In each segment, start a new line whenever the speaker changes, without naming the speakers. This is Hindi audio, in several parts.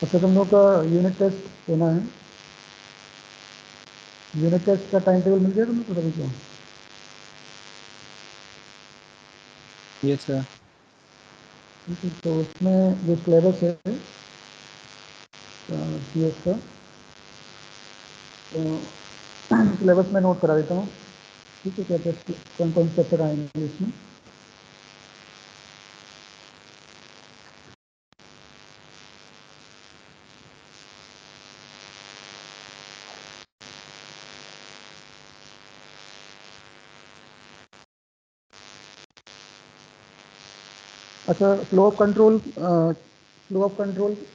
अच्छा, तुम लोग का यूनिट टेस्ट होना है। यूनिट टेस्ट का टाइम टेबल मिल गया तुम लोग को सभी को?
Yes sir.
ठीक है, तो उसमें जो सिलेबस है CS का, तो सिलेबस में नोट करा देता हूँ। ठीक है, क्या टेस्ट कौन कौन से चैप्टर आएंगे इसमें। अच्छा, flow of control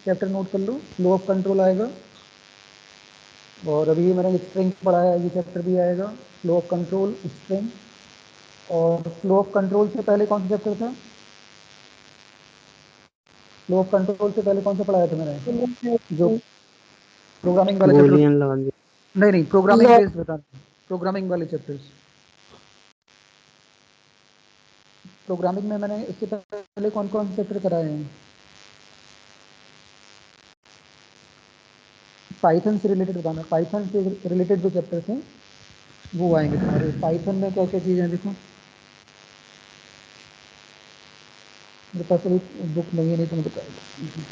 chapter note कर लो। फ्लो ऑफ कंट्रोल आएगा, और अभी मैंने स्ट्रिंग पढ़ाया है, ये चैप्टर भी आएगा। Flow of control, string. और फ्लो ऑफ कंट्रोल से पहले कौन सा चैप्टर था? फ्लो ऑफ कंट्रोल से पहले कौन सा पढ़ाया था मैंने? जो प्रोग्रामिंग वाले चैप्टर।
Boolean logic.
नहीं नहीं, प्रोग्रामिंग बेस्ड बता रहा हूँ, प्रोग्रामिंग वाले चैप्टर्स। प्रोग्रामिंग में मैंने इससे पहले कौन कौन से चैप्टर कराए हैं? पाइथन से रिलेटेड बताना। पाइथन से रिलेटेड जो चैप्टर्स हैं वो आएंगे तुम्हारे। पाइथन में क्या क्या चीज़ें हैं देखो, मेरे पास अभी बुक नहीं है, नहीं तो मैं बताऊँगा।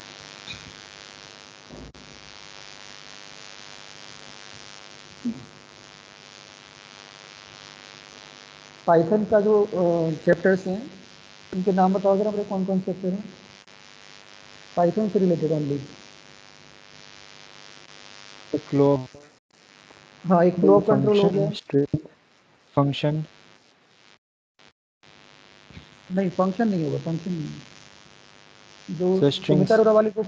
पाइथन का जो चैप्टर्स हैं उनके नाम बताओ जरा मेरे, कौन कौन से चैप्टर हैं पाइथन से रिलेटेड ओनली?
फ्लो,
हाँ, एक फ्लो ऑफ कंट्रोल हो गया।
Function, string, function.
नहीं, फंक्शन नहीं होगा, फंक्शन नहीं। जो
सर
सुमिता
स्ट्रिंग्स।
अरोड़ा वाली को,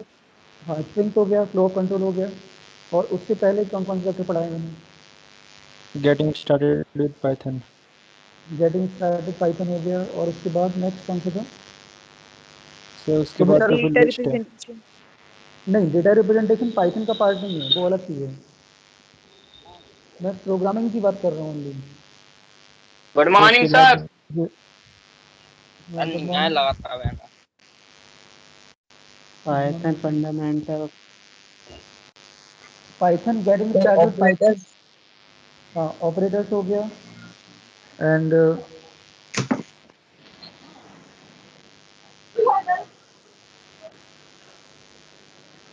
हाँ स्ट्रिंग हो गया, फ्लो ऑफ कंट्रोल हो गया। और उससे पहले कौन कौन से चैप्टर पढ़ाए मैंने?
Getting started with Python.
Getting started Python हो गया, और उसके बाद नेक्स्ट कौन सा था?
सर उसके बाद
सुमिता,
तो फिर
डेटा
लिस्ट है।
रिप्रेजेंटेशन।
नहीं, डेटा रिप्रेजेंटेशन पाइथन का पार्ट नहीं है, वो अलग चीज़ है। मैं प्रोग्रामिंग की बात कर रहा हूँ ओनली।
गुड
तो
मॉर्निंग
उसके
सर।
बाद
गुड
न्याय
मॉर्निंग।
लगाता है बेटा।
Python fundamental.
Python getting
sir
started Python.
Operators.
हाँ, ऑपरेटर्स हो गया। एंड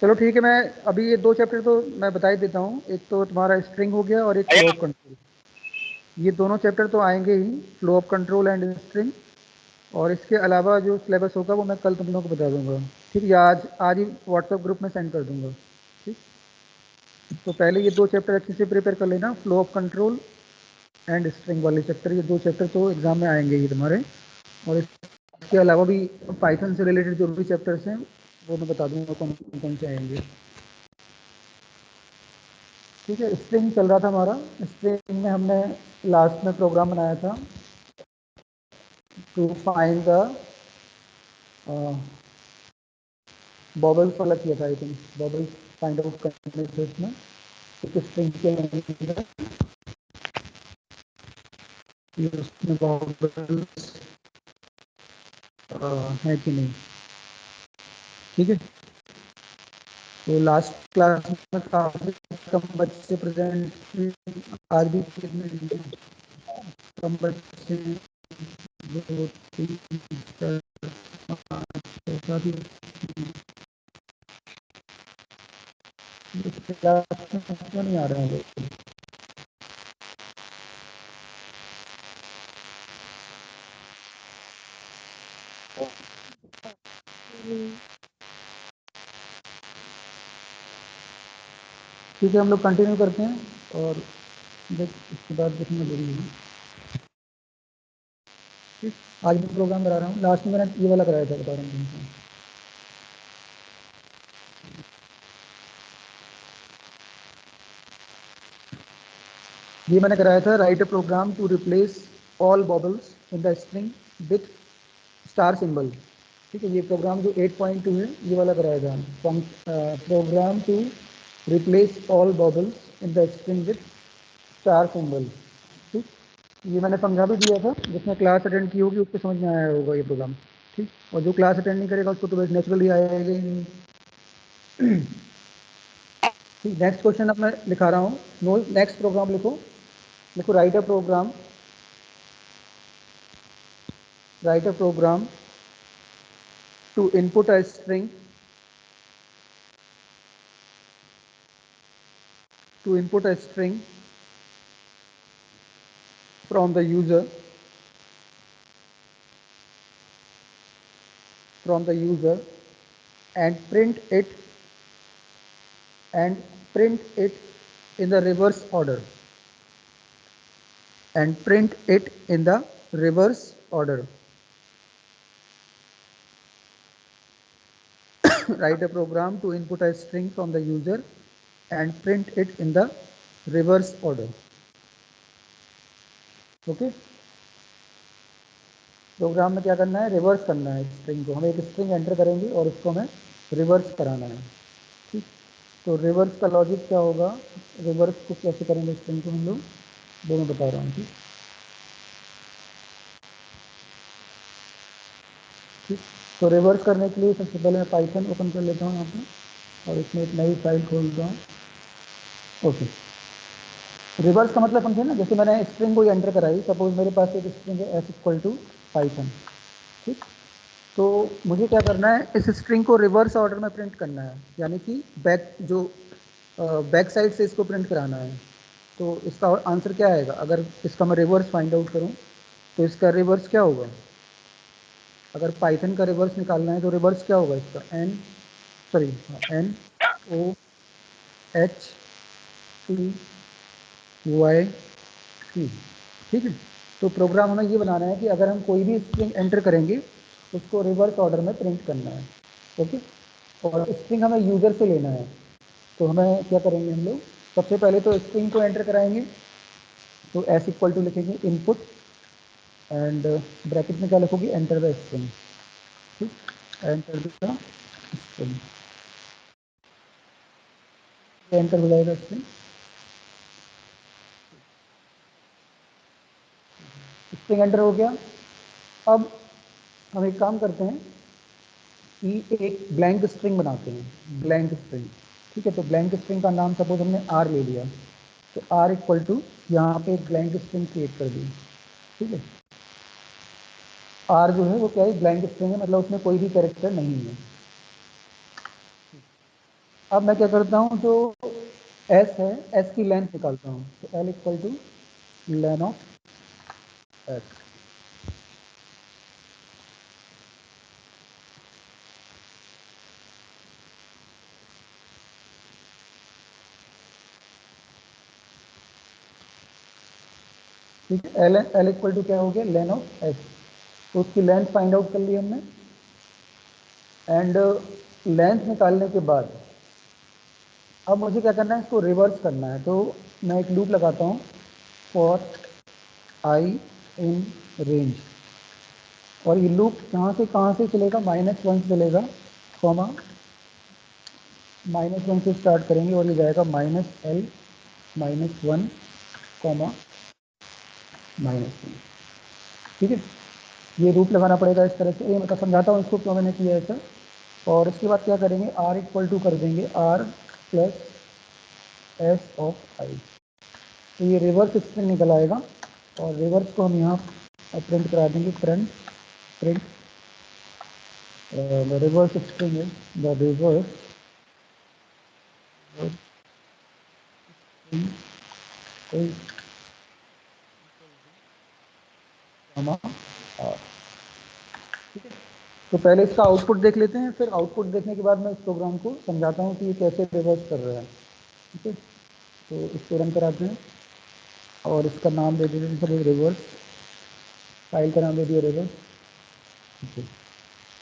चलो ठीक है, मैं अभी ये दो चैप्टर तो मैं बता ही देता हूँ। एक तो तुम्हारा स्ट्रिंग हो गया, और एक फ्लो ऑफ कंट्रोल। ये दोनों चैप्टर तो आएंगे ही, flow of control and string. और इसके अलावा जो सिलेबस होगा वो मैं कल तुम लोगों को बता दूंगा। ठीक है, या आज आज ही व्हाट्सएप ग्रुप में सेंड कर दूंगा। ठीक, तो पहले ये दो चैप्टर अच्छे से प्रिपेयर कर लेना, flow of control and string वाले चैप्टर। ये दो चैप्टर तो एग्जाम में आएंगे ही तुम्हारे। और इसके अलावा भी पाइथन से रिलेटेड जो भी चैप्टर्स हैं वो मैं बता दूंगा कौन कौन से आएंगे। ठीक है, स्ट्रिंग चल रहा था हमारा। स्ट्रिंग में हमने लास्ट में प्रोग्राम बनाया था टू फाइंड द बबल्स वाला किया था। I think bubbles find out करने थे इसमें, एक स्ट्रिंग के अंदर कि उसमें बबल्स है कि नहीं। ठीक है, तो लास्ट क्लास में काफ़ी कम बच्चे प्रेजेंट थे। आज भी कितने कम बच्चे? दो, तीन, चार, पाँच, छः, सात ही। इस क्लास में क्यों नहीं आ रहे हैं लोग? ठीक है, हम लोग कंटिन्यू करते हैं, और देख इसके बाद देखना जरूरी है। ठीक, आज मैं प्रोग्राम करा रहा हूँ। लास्ट में मैंने ये वाला कराया था, बता रहा हूँ तुमको। ये मैंने कराया था, write a program to replace all bubbles in the string with star symbol. ठीक है, ये प्रोग्राम जो 8.2 है ये वाला कराया था। Program to replace all bubbles in the string with star symbol. ठीक, ये मैंने समझा भी दिया था, जिसने क्लास अटेंड की होगी उसको समझ में आया होगा ये प्रोग्राम। ठीक, और जो क्लास अटेंड नहीं करेगा उसको तो बस नेचुरली आएगा ही नहीं। ठीक, नेक्स्ट क्वेश्चन अब मैं लिखा रहा हूँ। नो, नेक्स्ट प्रोग्राम लिखो write a program, to input a string, from the user and print it in the reverse order, write a program to input a string from the user and print it in the reverse order. Okay, program में क्या करना है, रिवर्स करना है स्ट्रिंग को। हम एक स्ट्रिंग एंटर करेंगे और उसको हमें रिवर्स कराना है। ठीक, तो रिवर्स का लॉजिक क्या होगा, रिवर्स को कैसे करेंगे स्ट्रिंग को हम लोग, वो मैं बता रहा हूँ। ठीक, तो रिवर्स करने के लिए सबसे पहले मैं पाइथन ओपन कर लेता हूँ यहाँ पे और इसमें एक नई फाइल खोलता हूँ। ओके, रिवर्स का मतलब समझे ना, जैसे मैंने स्ट्रिंग को एंटर कराई, सपोज मेरे पास एक स्ट्रिंग है s=python। ठीक, तो मुझे क्या करना है, इस स्ट्रिंग को रिवर्स ऑर्डर में प्रिंट करना है, यानी कि बैक साइड से इसको प्रिंट कराना है। तो इसका आंसर क्या आएगा, अगर इसका मैं रिवर्स फाइंड आउट करूँ तो इसका रिवर्स क्या होगा। अगर पाइथन का रिवर्स निकालना है तो रिवर्स क्या होगा इसका, NOHTYT। ठीक है, तो प्रोग्राम हमें ये बनाना है कि अगर हम कोई भी स्ट्रिंग एंटर करेंगे उसको रिवर्स ऑर्डर में प्रिंट करना है। ओके, और स्ट्रिंग हमें यूजर से लेना है, तो हमें क्या करेंगे, हम लोग सबसे पहले तो स्ट्रिंग को एंटर कराएंगे। तो s लिखेंगे इनपुट एंड ब्रैकेट में क्या लिखोगे, एंटर द स्ट्रिंग। ठीक, एंटर द स्ट्रिंग, एंटर हो जाएगा स्ट्रिंग। स्ट्रिंग एंटर हो गया। अब हम एक काम करते हैं कि एक ब्लैंक स्ट्रिंग बनाते हैं, ब्लैंक स्ट्रिंग। ठीक है, तो ब्लैंक स्ट्रिंग का नाम सपोज हमने r ले लिया, तो r यहाँ पे एक ब्लैंक स्ट्रिंग क्रिएट कर दी। ठीक है, r जो है वो क्या है, ब्लैंक स्ट्रिंग है, मतलब उसमें कोई भी कैरेक्टर नहीं है। अब मैं क्या करता हूँ, जो s है, s की लेंथ निकालता हूँ, तो l=len of s। ठीक है, l क्या हो गया, len ऑफ s। तो उसकी लेंथ फाइंड आउट कर ली हमने, एंड लेंथ निकालने के बाद अब मुझे क्या करना है, इसको रिवर्स करना है। तो मैं एक लूप लगाता हूँ, फॉर i इन रेंज, और ये लूप कहाँ से चलेगा, -1 से चलेगा, कॉमा -1 से स्टार्ट करेंगे और ये जाएगा -l -1 कॉमा -1। ठीक है, ये लूप लगाना पड़ेगा इस तरह से। ये मैं समझाता हूँ इसको क्यों मैंने किया ऐसा। और इसके बाद क्या करेंगे, r कर देंगे r plus s of i। तो ये रिवर्स स्ट्रिंग निकल आएगा, और रिवर्स को हम यहाँ प्रिंट करा देंगे, print the reverse string is the reverse string is comma r। ठीक है, तो पहले इसका आउटपुट देख लेते हैं, फिर आउटपुट देखने के बाद मैं इस प्रोग्राम को समझाता हूँ कि ये कैसे रिवर्स कर रहा है। ठीक है, तो इसको रन कराते हैं और इसका नाम दे देते हैं सब रिवर्स, फाइल का नाम दे दिया रिवर्स। ठीक है,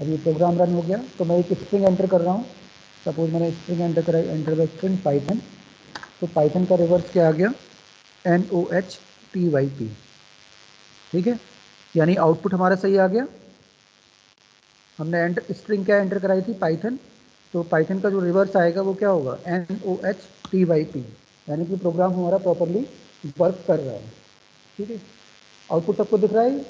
अब ये प्रोग्राम रन हो गया। तो मैं एक स्ट्रिंग एंटर कर रहा हूँ, सपोज मैंने स्ट्रिंग एंटर कराई, एंटर द स्ट्रिंग पाइथन। तो पाइथन का रिवर्स क्या आ गया, NOHTYT। ठीक है, यानी आउटपुट हमारा सही आ गया। हमने स्ट्रिंग क्या एंटर कराई थी, पाइथन, तो पाइथन का जो रिवर्स आएगा वो क्या होगा, NOHTYT, यानी कि प्रोग्राम हमारा प्रॉपरली वर्क कर रहा है। ठीक है, आउटपुट सबको दिख रहा है,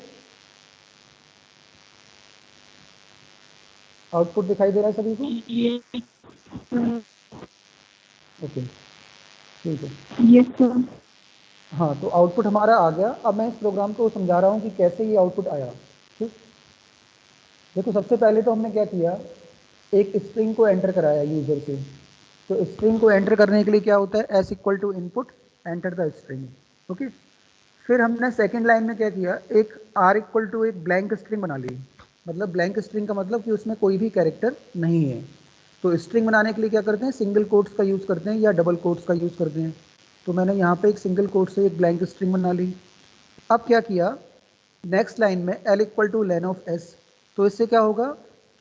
आउटपुट दिखाई दे रहा है सभी को। ओके, ठीक है,
यस सर।
हाँ तो आउटपुट हमारा आ गया। अब मैं इस प्रोग्राम को समझा रहा हूँ कि कैसे ये आउटपुट आया। ठीक, देखो सबसे पहले तो हमने क्या किया, एक स्ट्रिंग को एंटर कराया यूजर से। तो स्ट्रिंग को एंटर करने के लिए क्या होता है, S equal to input enter the string. Okay, फिर हमने सेकंड लाइन में क्या किया, एक आर इक्वल टू एक ब्लैंक स्ट्रिंग बना ली। मतलब ब्लैंक स्ट्रिंग का मतलब कि उसमें कोई भी कैरेक्टर नहीं है। तो स्ट्रिंग बनाने के लिए क्या करते हैं, सिंगल कोट्स का यूज़ करते हैं या डबल कोट्स का यूज़ करते हैं। तो मैंने यहाँ पे एक सिंगल कोट से एक ब्लैंक स्ट्रिंग बना ली। अब क्या किया, नेक्स्ट लाइन में L equal two lane of S. तो इससे क्या होगा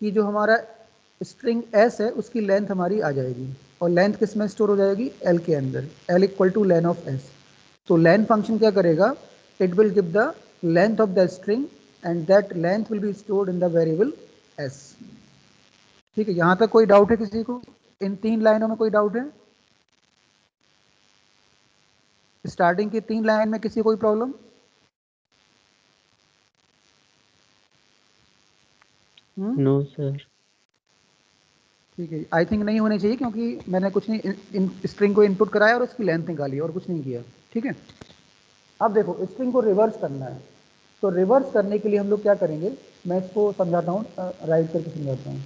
कि जो हमारा स्ट्रिंग एस है उसकी लेंथ हमारी आ जाएगी, और लेंथ किस में स्टोर हो जाएगी, एल के अंदर, L equal two lane of S. तो लेन फंक्शन क्या करेगा, it will give the length of the string and that length will be stored in the variable S. ठीक है, यहाँ तक कोई डाउट है किसी को, इन 3 लाइनों में कोई डाउट है, स्टार्टिंग की 3 लाइन में किसी कोई प्रॉब्लम?
No sir.
ठीक है, आई थिंक नहीं होने चाहिए, क्योंकि मैंने कुछ नहीं, स्ट्रिंग को इनपुट कराया और उसकी लेंथ निकाली और कुछ नहीं किया। ठीक है, अब देखो स्ट्रिंग को रिवर्स करना है। तो रिवर्स करने के लिए हम लोग क्या करेंगे, मैं इसको समझाता हूँ, राइट करके समझाता हूँ।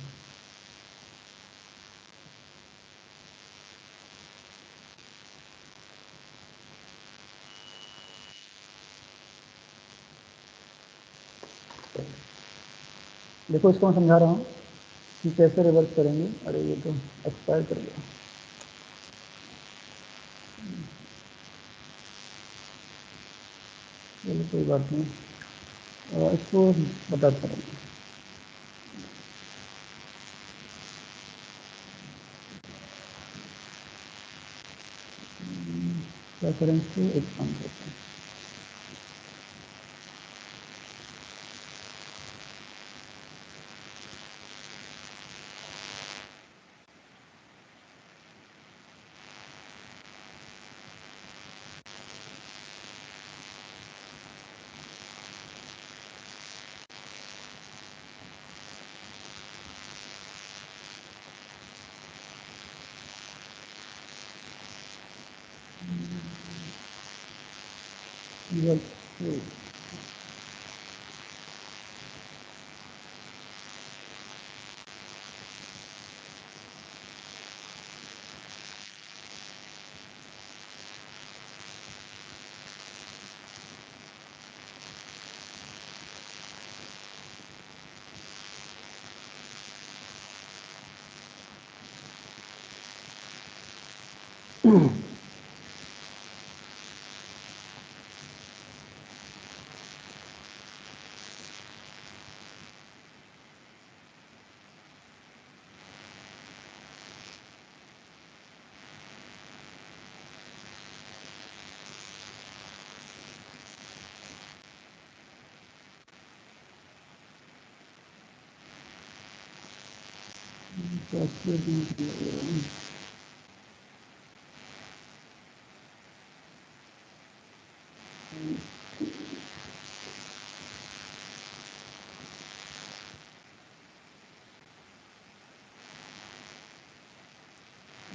देखो इसको मैं समझा रहा हूँ कि कैसे रिवर्स करेंगे। अरे ये तो एक्सपायर कर गया। चलो कोई बात नहीं, इसको बताता हूँ। क्या करें, इसको एक काम करते हैं।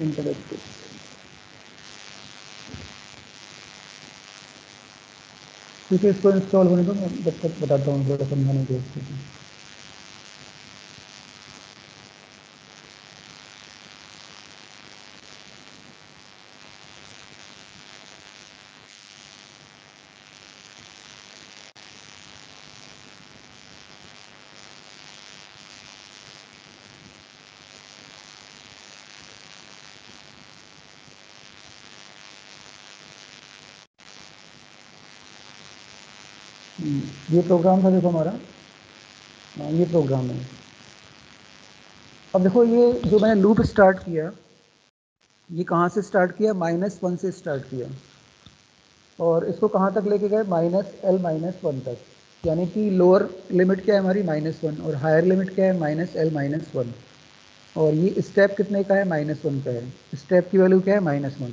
इंटरेक्टिव, ठीक है, इसको इंस्टॉल होने दो, मैं जब तक बताता हूँ थोड़ा समझाने की स्थिति। ये प्रोग्राम था देखो हमारा, ये प्रोग्राम है। अब देखो ये जो मैंने लूप स्टार्ट किया, ये कहाँ से स्टार्ट किया, -1 से स्टार्ट किया, और इसको कहाँ तक लेके गए, -l-1 तक। यानी कि लोअर लिमिट क्या है हमारी, -1, और हायर लिमिट क्या है, -l-1। और ये स्टेप कितने का है, -1 का है। स्टेप की वैल्यू क्या है, -1।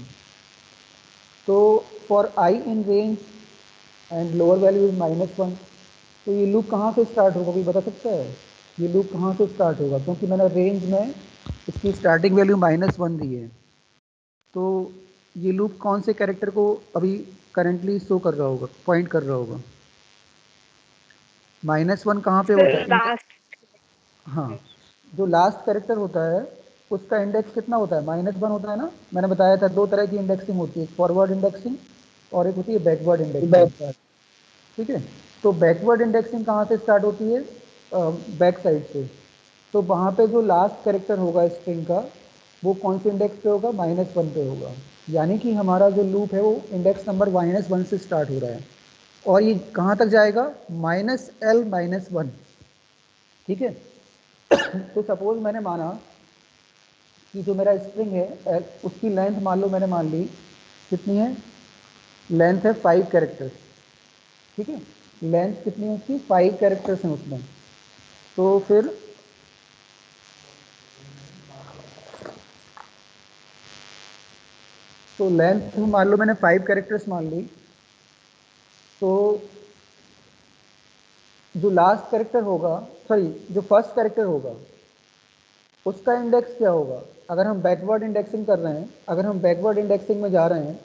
तो for I in range and lower value is -1। तो ये लूप कहाँ से स्टार्ट होगा, कोई बता सकता है ये लूप कहाँ से स्टार्ट होगा? क्योंकि मैंने रेंज में इसकी स्टार्टिंग वैल्यू -1 दी है। तो ये लूप कौन से कैरेक्टर को अभी करंटली शो कर रहा होगा, पॉइंट कर रहा होगा? -1 कहाँ पे होता है?
लास्ट।
हाँ, जो लास्ट कैरेक्टर होता है उसका इंडेक्स कितना होता है? -1 होता है ना। मैंने बताया था दो तरह की इंडेक्सिंग होती है, एक फॉरवर्ड इंडेक्सिंग और एक होती है बैकवर्ड इंडेक्सिंग। ठीक है, तो बैकवर्ड इंडेक्सिंग कहाँ से स्टार्ट होती है? बैक साइड से। तो वहाँ पे जो लास्ट कैरेक्टर होगा स्ट्रिंग का वो कौन से इंडेक्स पे होगा? -1 पे होगा। यानी कि हमारा जो लूप है वो इंडेक्स नंबर -1 से स्टार्ट हो रहा है और ये कहाँ तक जाएगा? -l-1। ठीक है, तो सपोज मैंने माना कि जो मेरा स्ट्रिंग है उसकी लेंथ मान लो मैंने मान ली कितनी है? लेंथ है 5 कैरेक्टर्स। ठीक है, लेंथ कितनी है उसकी? 5 कैरेक्टर्स हैं उसमें। तो फिर तो लेंथ मान लो मैंने 5 कैरेक्टर्स मान ली, तो जो लास्ट कैरेक्टर होगा, सॉरी जो फर्स्ट कैरेक्टर होगा उसका इंडेक्स क्या होगा? अगर हम बैकवर्ड इंडेक्सिंग कर रहे हैं, अगर हम बैकवर्ड इंडेक्सिंग में जा रहे हैं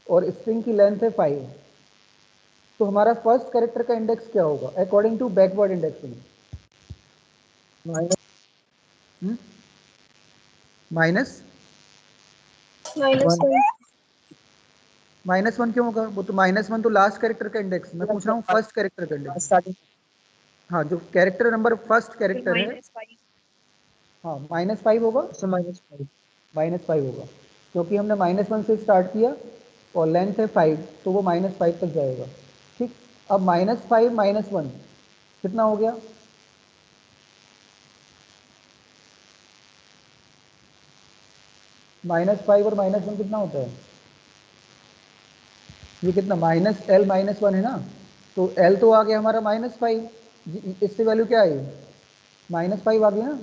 और स्ट्रिंग की लेंथ है 5, तो हमारा फर्स्ट कैरेक्टर का इंडेक्स क्या होगा according to backward indexing? Minus -1 क्यों होगा? वो तो -1 तो लास्ट कैरेक्टर का इंडेक्स, मैं पूछ रहा हूँ फर्स्ट कैरेक्टर का इंडेक्स। हाँ, जो कैरेक्टर नंबर फर्स्ट कैरेक्टर है, हाँ -5 होगा। -5 होगा क्योंकि हमने -1 से स्टार्ट किया और लेंथ है 5, तो वो -5 तक जाएगा। ठीक, अब -5 -1 कितना हो गया? -5 और -1 कितना होता है? ये कितना? -l-1 है ना, तो l तो आ गया हमारा -5, इससे वैल्यू क्या आई? -5 आ गया ना।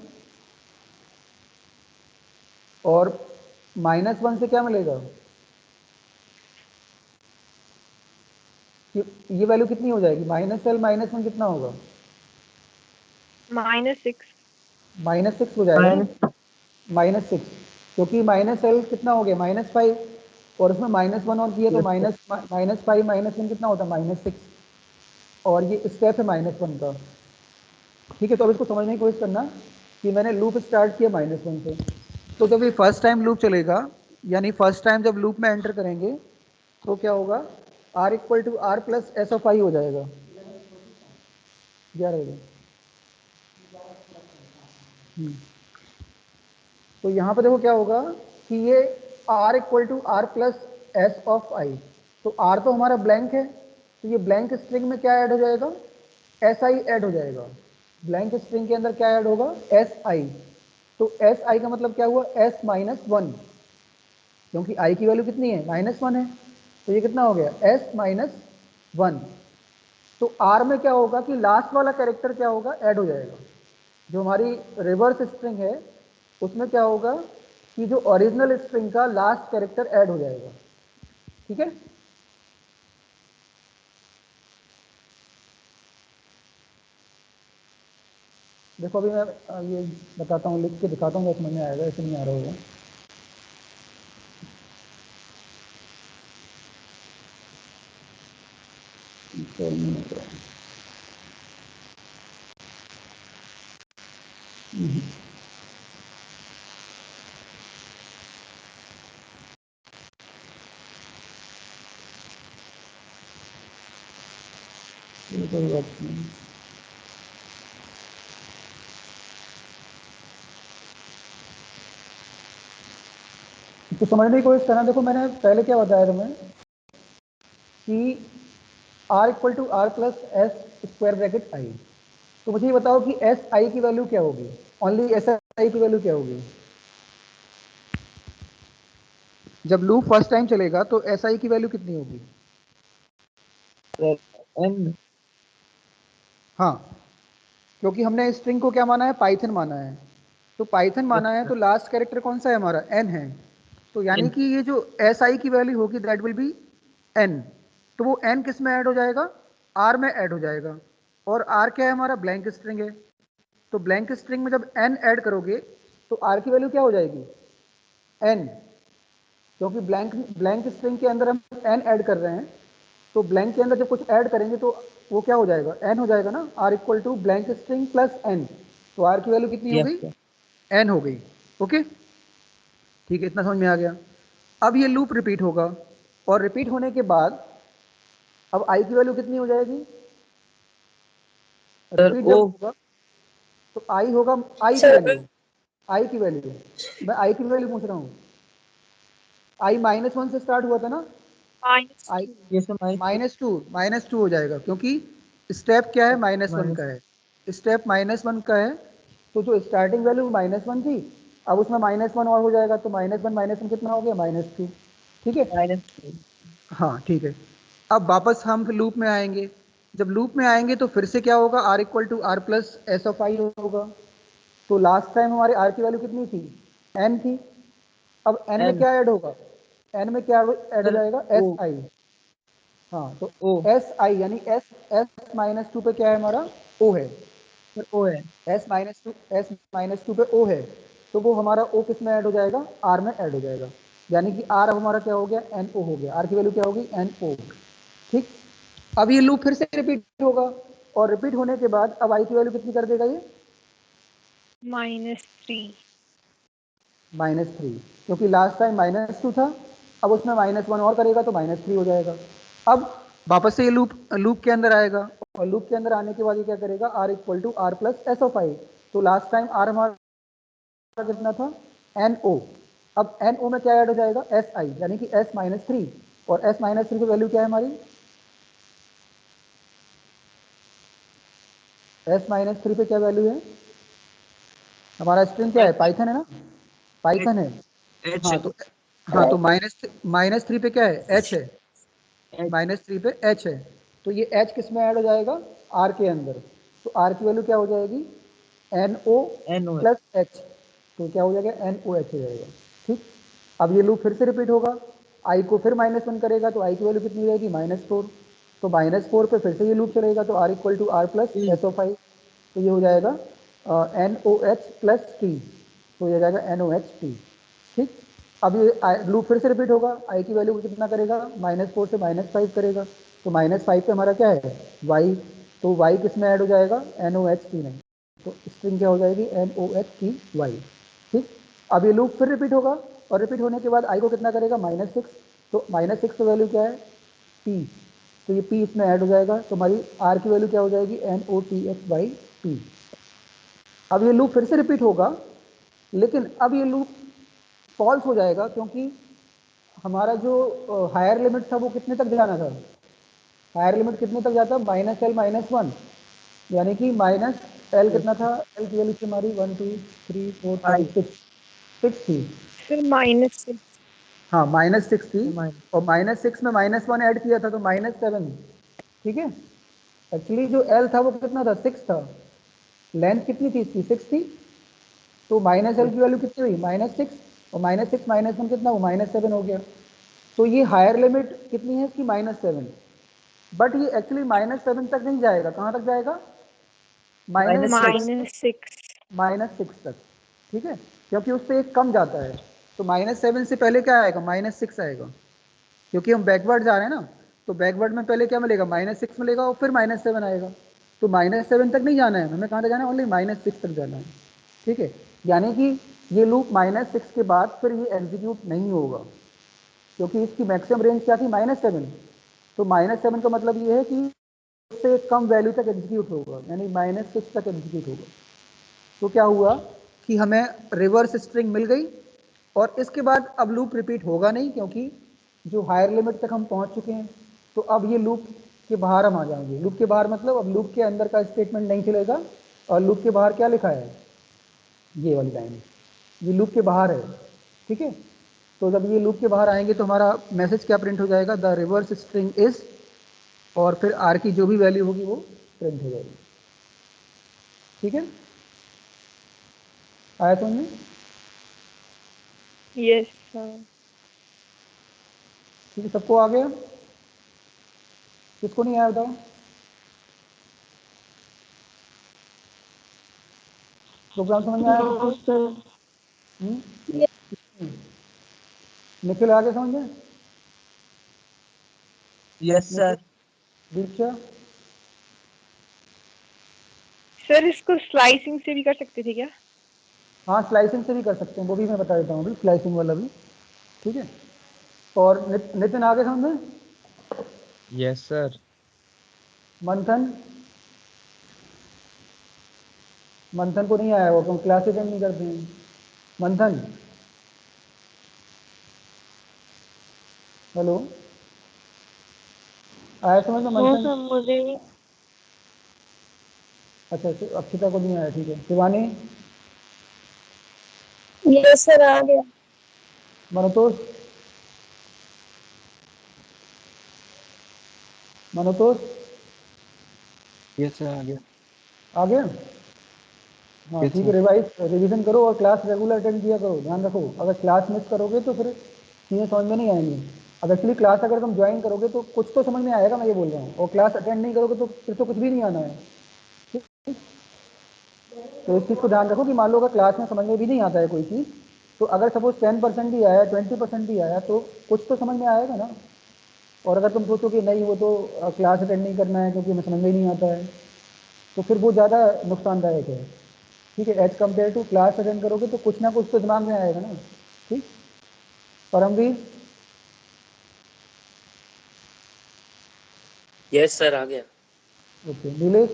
और -1 से क्या मिलेगा? ये वैल्यू कितनी हो जाएगी? -l-1 कितना होगा?
-6।
-6 हो जाएगा ना, -6, क्योंकि -l कितना हो गया? -5 और उसमें -1 और किया तो -5 -1 कितना होता है? -6, और ये स्टेप है -1 का। ठीक है, तो अब इसको समझने की कोशिश करना कि मैंने लूप स्टार्ट किया -1 से, तो जब ये फर्स्ट टाइम लूप चलेगा, यानी फर्स्ट टाइम जब लूप में एंटर करेंगे तो क्या होगा? r = r plus S of I हो जाएगा। क्या रहेगा? तो यहाँ पर देखो क्या होगा कि ये r = r plus S of I, तो r तो हमारा ब्लैंक है, तो ये ब्लैंक स्ट्रिंग में क्या ऐड हो जाएगा? एस आई ऐड हो जाएगा। ब्लैंक स्ट्रिंग के अंदर क्या ऐड होगा? S I. तो एस आई का मतलब क्या हुआ? s-1, क्योंकि i की वैल्यू कितनी है? -1 है, तो ये कितना हो गया? s-1। तो r में क्या होगा कि लास्ट वाला कैरेक्टर क्या होगा? ऐड हो जाएगा। जो हमारी रिवर्स स्ट्रिंग है उसमें क्या होगा कि जो ओरिजिनल स्ट्रिंग का लास्ट कैरेक्टर ऐड हो जाएगा। ठीक है, देखो अभी मैं ये बताता हूँ, लिख के दिखाता हूँ, समझ में आएगा, ऐसे नहीं आ रहा होगा। कोई बात नहीं, तो समझने की कोशिश करना। देखो मैंने पहले क्या बताया तुम्हें कि r = r plus S square bracket I. तो मुझे ये बताओ कि एस आई की वैल्यू क्या होगी? ओनली एस आई की वैल्यू क्या होगी? जब लूप फर्स्ट टाइम चलेगा तो एस आई की वैल्यू कितनी होगी? हाँ, क्योंकि हमने स्ट्रिंग को क्या माना है? पाइथन माना है। तो पाइथन माना है तो लास्ट कैरेक्टर कौन सा है हमारा? एन है। तो यानी कि ये जो एस आई की वैल्यू होगी दैट विल बी एन। तो वो एन किस में ऐड हो जाएगा? आर में ऐड हो जाएगा। और आर क्या है हमारा? ब्लैंक स्ट्रिंग है। तो ब्लैंक स्ट्रिंग में जब एन ऐड करोगे तो आर की वैल्यू क्या हो जाएगी? एन। क्योंकि ब्लैंक स्ट्रिंग के अंदर हम n ऐड कर रहे हैं, तो ब्लैंक के अंदर जब कुछ ऐड करेंगे तो वो क्या हो जाएगा, n हो जाएगा ना, r equal to blank string plus n। तो r की वैल्यू कितनी हो
Yes,
गई,
sir.
n हो गई। ओके, ठीक है, इतना समझ में आ गया। अब ये लूप रिपीट होगा, और रिपीट होने के बाद अब i की वैल्यू कितनी हो जाएगी,
सर
रिपीट
ओ
जब होगा तो i होगा, i की वैल्यू, i की वैल्यू, मैं i की वैल्यू पूछ रहा हूँ। i -1 से स्टार्ट हुआ था ना, i
ये सर
-2 हो जाएगा, क्योंकि स्टेप क्या है, -1
माइनस
का है, स्टेप -1 का है। तो जो स्टार्टिंग वैल्यू -1 थी, अब उसमें -1 और हो जाएगा, तो -1 कितना हो गया, -2। ठीक है,
माइनस
हाँ ठीक है। अब वापस हम लूप में आएंगे, जब लूप में आएंगे तो फिर से क्या होगा, r equal to r plus S of I होगा। तो लास्ट टाइम हमारे r की वैल्यू कितनी थी, n थी। अब n में
एन
क्या ऐड होगा, n में क्या ऐड हो
सर
जाएगा,
ओ
एस आई। हाँ, तो
ओ
एस आई यानी एस एस -2 पे क्या है हमारा, o है।
सर ओ है
एस -2 पे o है, तो वो हमारा o किस में ऐड हो जाएगा, r में ऐड हो जाएगा। यानी कि r अब हमारा क्या हो गया, NO हो गया, r की वैल्यू क्या होगी, NO। ठीक, अब ये लूप फिर से रिपीट होगा, और रिपीट होने के बाद अब i की वैल्यू कितनी कर देगा ये,
-3।
-3, क्योंकि लास्ट टाइम -2 था, अब उसमें -1 और करेगा तो -3 हो जाएगा। अब वापस से ये लूप लूप के अंदर आएगा, और लूप के अंदर आने के बाद ये क्या करेगा, r equal to r plus S of I. तो लास्ट टाइम r हमारा कितना था, NO। अब NO में क्या ऐड हो जाएगा, SI, यानी कि S-3, और S-3 की वैल्यू क्या है हमारी, S-3 पे क्या वैल्यू है, हमारा स्ट्रिंग क्या है, पाइथन है ना, पाइथन है।
एच
हाँ तो, हाँ तो -3 पे क्या है, H है,
एच
-3 पे H है। तो ये H किस में ऐड हो जाएगा, R के अंदर। तो R की वैल्यू क्या हो जाएगी, NO
N O
plus H। तो क्या हो जाएगा, NOH हो जाएगा। ठीक, अब ये लूप फिर से रिपीट होगा, i को फिर -1 करेगा, तो i की वैल्यू कितनी हो जाएगी, -4। तो -4 पे फिर से ये लूप चलेगा, तो r equal to r plus
T
S of I. तो ये हो जाएगा NOH प्लस टी, तो ये हो जाएगा NOH टी। ठीक, अब ये लूप फिर से रिपीट होगा, i की वैल्यू कितना करेगा, -4 से -5 करेगा। तो -5 पे हमारा क्या है, y। तो y किस में ऐड हो जाएगा, NOH टी में। तो स्ट्रिंग क्या हो जाएगी, NOH टी y। ठीक, अब ये लूप फिर रिपीट होगा, और रिपीट होने के बाद i को कितना करेगा, -6। तो -6 की वैल्यू क्या है, p। तो ये p इसमें ऐड हो जाएगा, तो हमारी r की वैल्यू क्या हो जाएगी, NOTH/p। अब ये लूप फिर से रिपीट होगा, लेकिन अब ये लूप फॉल्स हो जाएगा, क्योंकि हमारा जो हायर लिमिट था वो कितने तक जाना था, हायर लिमिट कितने तक जाता, -L-1, यानी कि -L कितना था, L की वैल्यू थी हमारी 1 2 3 4 5 6 6 थी।
फिर -6।
हाँ -6 थी,
माइनस
और -6 में -1 ऐड किया था तो -7। ठीक है, एक्चुअली जो L था वो कितना था, 6 था, लेंथ कितनी थी इसकी, 6 थी। तो -L की वैल्यू कितनी हुई, -6, और -6 -1 कितना हुआ, -7 हो गया। तो ये हायर लिमिट कितनी है इसकी, -7। बट ये एक्चुअली -7 तक नहीं जाएगा, कहाँ तक जाएगा,
माइनस सिक्स
-6।
-6 तक। ठीक है, क्योंकि उससे एक कम जाता है। तो -7 से पहले क्या आएगा, -6 आएगा, क्योंकि हम बैकवर्ड जा रहे हैं ना। तो बैकवर्ड में पहले क्या मिलेगा, -6 मिलेगा, और फिर -7 आएगा। तो -7 तक नहीं जाना है हमें, कहाँ तक जाना है, ओनली -6 तक जाना है। ठीक है, यानी कि ये लूप -6 के बाद फिर ये एग्जीक्यूट नहीं होगा, क्योंकि इसकी मैक्सिमम रेंज क्या थी, -7। तो -7 का मतलब ये है कि उससे एक कम वैल्यू तक एग्जीक्यूट होगा, यानी -6 तक एग्जीक्यूट होगा। तो क्या हुआ कि हमें रिवर्स स्ट्रिंग मिल गई, और इसके बाद अब लूप रिपीट होगा नहीं, क्योंकि जो हायर लिमिट तक हम पहुंच चुके हैं। तो अब ये लूप के बाहर हम आ जाएंगे, लूप के बाहर मतलब अब लूप के अंदर का स्टेटमेंट नहीं चलेगा। और लूप के बाहर क्या लिखा है, ये वाली लाइन, ये लूप के बाहर है। ठीक है, तो जब ये लूप के बाहर आएंगे तो हमारा मैसेज क्या प्रिंट हो जाएगा, द रिवर्स स्ट्रिंग इज, और फिर आर की जो भी वैल्यू होगी वो प्रिंट हो जाएगी। ठीक है, आया समझ में,
यस सर।
ठीक है, सबको आ गया, किसको नहीं आया बताओ, प्रोग्राम समझ में आया सबको,
सर
हम्म? निखिल आगे समझ में?
Yes sir.
दीक्षा?
सर इसको स्लाइसिंग से भी कर सकते थे क्या?
हाँ स्लाइसिंग से भी कर सकते हैं, वो भी मैं बता देता हूँ अभी, स्लाइसिंग वाला भी। ठीक है, और नितिन आगे समझ में?
Yes, sir.
मंथन? मंथन को नहीं आया, वो तुम क्लास अटेंड नहीं करते हैं। मंथन? हेलो, आया समझ में
हाँ
मंथन?
सर मुझे
अच्छा तो अक्षिता को नहीं आया, ठीक है। शिवानी?
यस सर आ गया।
मनोतोष? Manotosh
Yes, sir. आ गया।
आ गया? हाँ
Yes,
ठीक है,
sir.
रिवीजन करो और क्लास रेगुलर अटेंड किया करो, ध्यान रखो। अगर क्लास मिस करोगे तो फिर चीज़ें समझ में नहीं आएंगी। अब एक्चुअली क्लास अगर तुम ज्वाइन करोगे तो कुछ तो समझ में आएगा, मैं ये बोल रहा हूँ, और क्लास अटेंड नहीं करोगे तो फिर तो कुछ भी नहीं आना है। तो इस चीज़ को ध्यान रखो कि मान लो अगर क्लास में समझ में भी नहीं आता है कोई चीज़, तो अगर सपोज 10% भी आया, 20% भी आया, तो कुछ तो समझ में आएगा ना। और अगर तुम सोचो कि नहीं वो तो क्लास अटेंड नहीं करना है क्योंकि हमें समझ में ही नहीं आता है, तो फिर वो ज़्यादा नुकसानदायक है। ठीक है, as compare to class attend करोगे तो कुछ ना कुछ तो दिमाग में आएगा ना। ठीक, परमवीर?
यस सर आ गया।
ओके, नीलेश?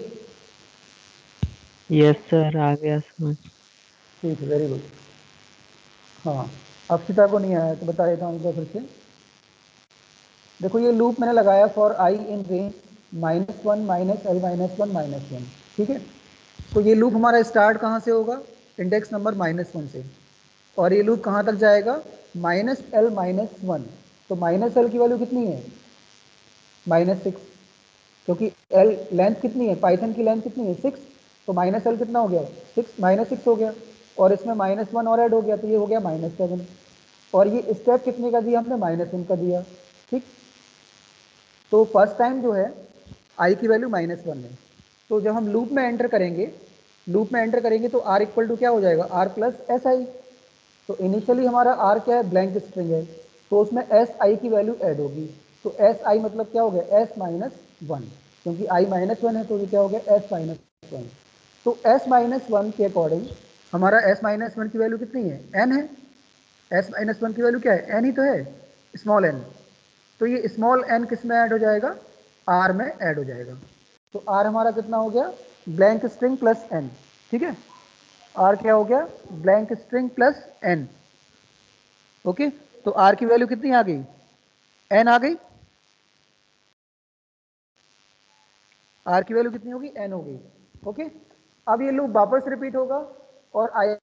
यस सर आ गया समझ।
ठीक है, वेरी गुड। हाँ, अक्षिता को नहीं आया तो बता देता हूँ एक बार फिर से। देखो ये लूप मैंने लगाया for I in range -1 -L -1 -1। ठीक है, तो ये लूप हमारा स्टार्ट कहाँ से होगा? इंडेक्स नंबर -1 से, और ये लूप कहाँ तक जाएगा? -L -1। तो -L की वैल्यू कितनी है? -6, क्योंकि L लेंथ कितनी है, पाइथन की लेंथ कितनी है? 6। तो -L कितना हो गया? 6 -6 हो गया, और इसमें -1 और ऐड हो गया, तो ये हो गया -7। और ये स्टेप कितने का दिया हमने? -1 का दिया। ठीक, तो फर्स्ट टाइम जो है आई की वैल्यू -1 है। तो जब हम लूप में एंटर करेंगे, तो आर इक्वल टू क्या हो जाएगा? R plus S I. तो इनिशियली हमारा आर क्या है? ब्लैंक स्ट्रिंग है, तो उसमें एस आई की वैल्यू ऐड होगी। तो एस आई मतलब क्या हो गया? S-1, क्योंकि आई -1 है तो ये क्या हो गया? S-1। तो S-1 के अकॉर्डिंग हमारा S-1 की वैल्यू कितनी है? n है। S-1 की वैल्यू क्या है? n ही तो है, स्मॉल n। तो ये स्मॉल n किस में ऐड हो जाएगा? r में ऐड हो जाएगा। तो r हमारा कितना हो गया? Blank string plus n। ठीक है, r क्या हो गया? Blank string plus n। Okay, तो r की वैल्यू कितनी आ गई? n आ गई। r की वैल्यू कितनी होगी? n हो गई। ओके, अब ये लूप वापस रिपीट होगा, और i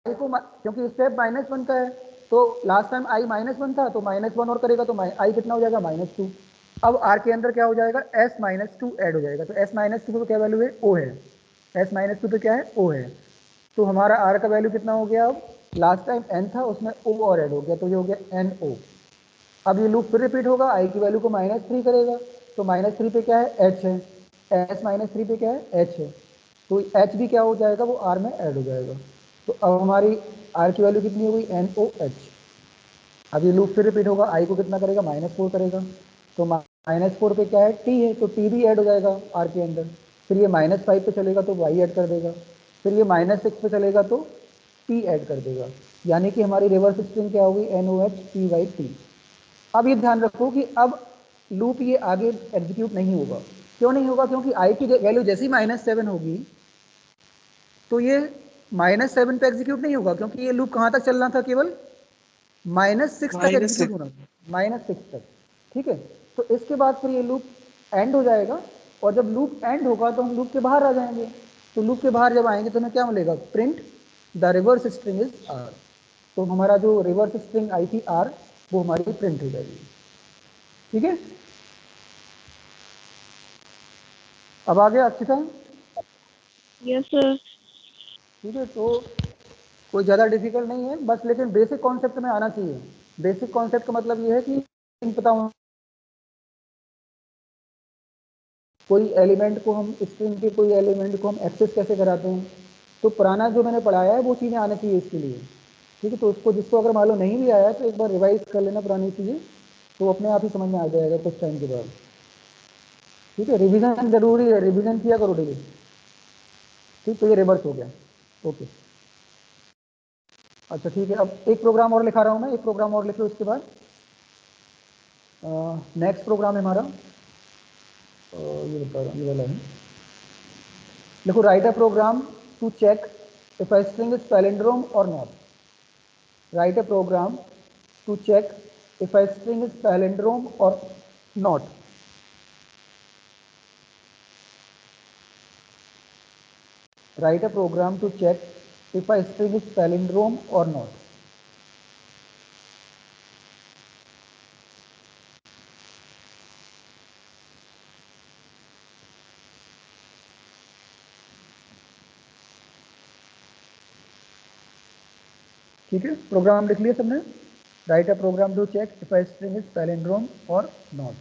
को क्योंकि स्टेप -1 का है, तो लास्ट टाइम i -1 था, तो -1 और करेगा तो i कितना हो जाएगा? -2। अब r के अंदर क्या हो जाएगा? S-2 ऐड हो जाएगा। तो S-2 पे क्या वैल्यू है? o है। S-2 पे क्या है? o है। तो हमारा r का वैल्यू कितना हो गया? अब लास्ट टाइम n था, उसमें o और ऐड हो गया, तो ये हो गया NO। अब ये लूप फिर रिपीट होगा, i की वैल्यू को -3 करेगा, तो -3 पे क्या है? h है। S-3 पे क्या है? h है। तो h भी क्या हो जाएगा? वो r में ऐड हो जाएगा। तो अब हमारी r की वैल्यू कितनी हो गई? NOH। अब ये लूप फिर रिपीट होगा, i को कितना करेगा? -4 करेगा, तो -4 पे क्या है? t है, तो t भी ऐड हो जाएगा r के अंदर। फिर ये -5 पे चलेगा तो y ऐड कर देगा, फिर ये -6 पे चलेगा तो t ऐड कर देगा, यानी कि हमारी रिवर्स स्ट्रिंग क्या होगी? NOH T। अब ये ध्यान रखो कि अब लूप ये आगे एग्जीक्यूट नहीं होगा। क्यों नहीं होगा? क्योंकि i की वैल्यू जैसी -7 होगी, तो ये -7 पे एग्जीक्यूट नहीं होगा, क्योंकि ये लूप कहाँ तक चलना था? केवल -6 तक एग्जीक्यूट होना था, -6 तक। ठीक है, तो इसके बाद फिर ये लूप एंड हो जाएगा, और जब लूप एंड होगा तो हम लूप के बाहर आ जाएंगे। तो लूप के बाहर जब आएंगे तो हमें क्या मिलेगा? Print the reverse string is R. तो हमारा जो रिवर्स स्ट्रिंग आई थी आर, वो हमारी प्रिंट हो जाएगी। ठीक है, अब आ गया अक्षिता?
Yes sir.
ठीक है, तो कोई ज़्यादा डिफिकल्ट नहीं है, बस लेकिन बेसिक कॉन्सेप्ट में आना चाहिए। बेसिक कॉन्सेप्ट का मतलब ये है कि पता हो कोई एलिमेंट को हम स्ट्रिंग के कोई एलिमेंट को हम एक्सेस कैसे कराते हैं, तो पुराना जो मैंने पढ़ाया है वो चीज़ें आनी चाहिए इसके लिए। ठीक है, तो उसको जिसको अगर मान लो नहीं भी आया तो एक बार रिवाइज कर लेना पुरानी चीज़ें, तो अपने आप ही समझ में आ जाएगा कुछ टाइम के बाद। ठीक है, रिवीजन जरूरी है, रिवीजन किया करो डेली। ठीक, तो ये रिवर्स हो गया। ओके, अच्छा ठीक है, अब एक प्रोग्राम और लिखा रहा हूँ मैं, एक प्रोग्राम और लिखे उसके बाद नेक्स्ट प्रोग्राम है हमारा, ये बता रहा हूँ, ये वाला है। देखो, write a program to check if a string is palindrome or not. Write a program to check if a string is palindrome or not. Write a program to check if a string is palindrome or not. ठीक है, प्रोग्राम लिख लिया सबने? Write a program to check if a string is palindrome और नॉट।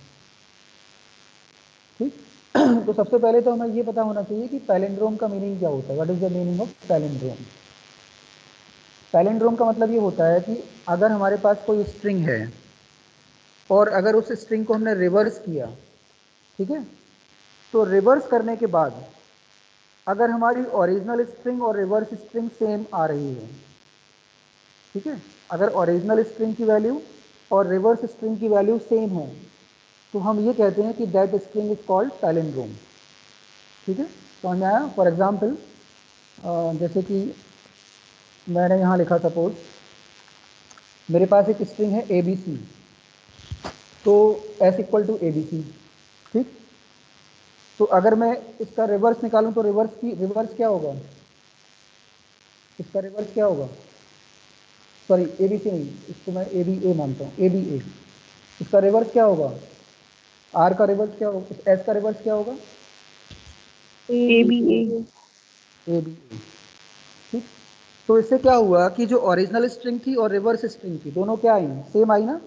ठीक, तो सबसे पहले तो हमें ये पता होना चाहिए कि पैलिंड्रोम का मीनिंग क्या होता है। What is the meaning of palindrome? Palindrome का मतलब ये होता है कि अगर हमारे पास कोई स्ट्रिंग है और अगर उस स्ट्रिंग को हमने रिवर्स किया, ठीक है, तो रिवर्स करने के बाद अगर हमारी ओरिजिनल स्ट्रिंग और रिवर्स स्ट्रिंग सेम आ रही है, ठीक है, अगर ओरिजिनल स्ट्रिंग की वैल्यू और रिवर्स स्ट्रिंग की वैल्यू सेम है, तो हम ये कहते हैं कि that string is called palindrome. ठीक है, तो हमने आया फॉर एग्जाम्पल, जैसे कि मैंने यहाँ लिखा, सपोज मेरे पास एक स्ट्रिंग है ए बी सी, तो S equal to A B C. ठीक, तो अगर मैं इसका रिवर्स निकालूं तो रिवर्स क्या होगा? इसका रिवर्स क्या होगा? सॉरी, ए बी सी नहीं, इसको मैं ए बी ए मानता हूँ, ए बी ए। इसका रिवर्स क्या होगा? आर का रिवर्स क्या होगा? एस का रिवर्स क्या होगा?
A B A.
A B A. ठीक, तो इससे क्या हुआ कि जो ओरिजिनल स्ट्रिंग थी और रिवर्स स्ट्रिंग थी, दोनों क्या आई? सेम आई ना।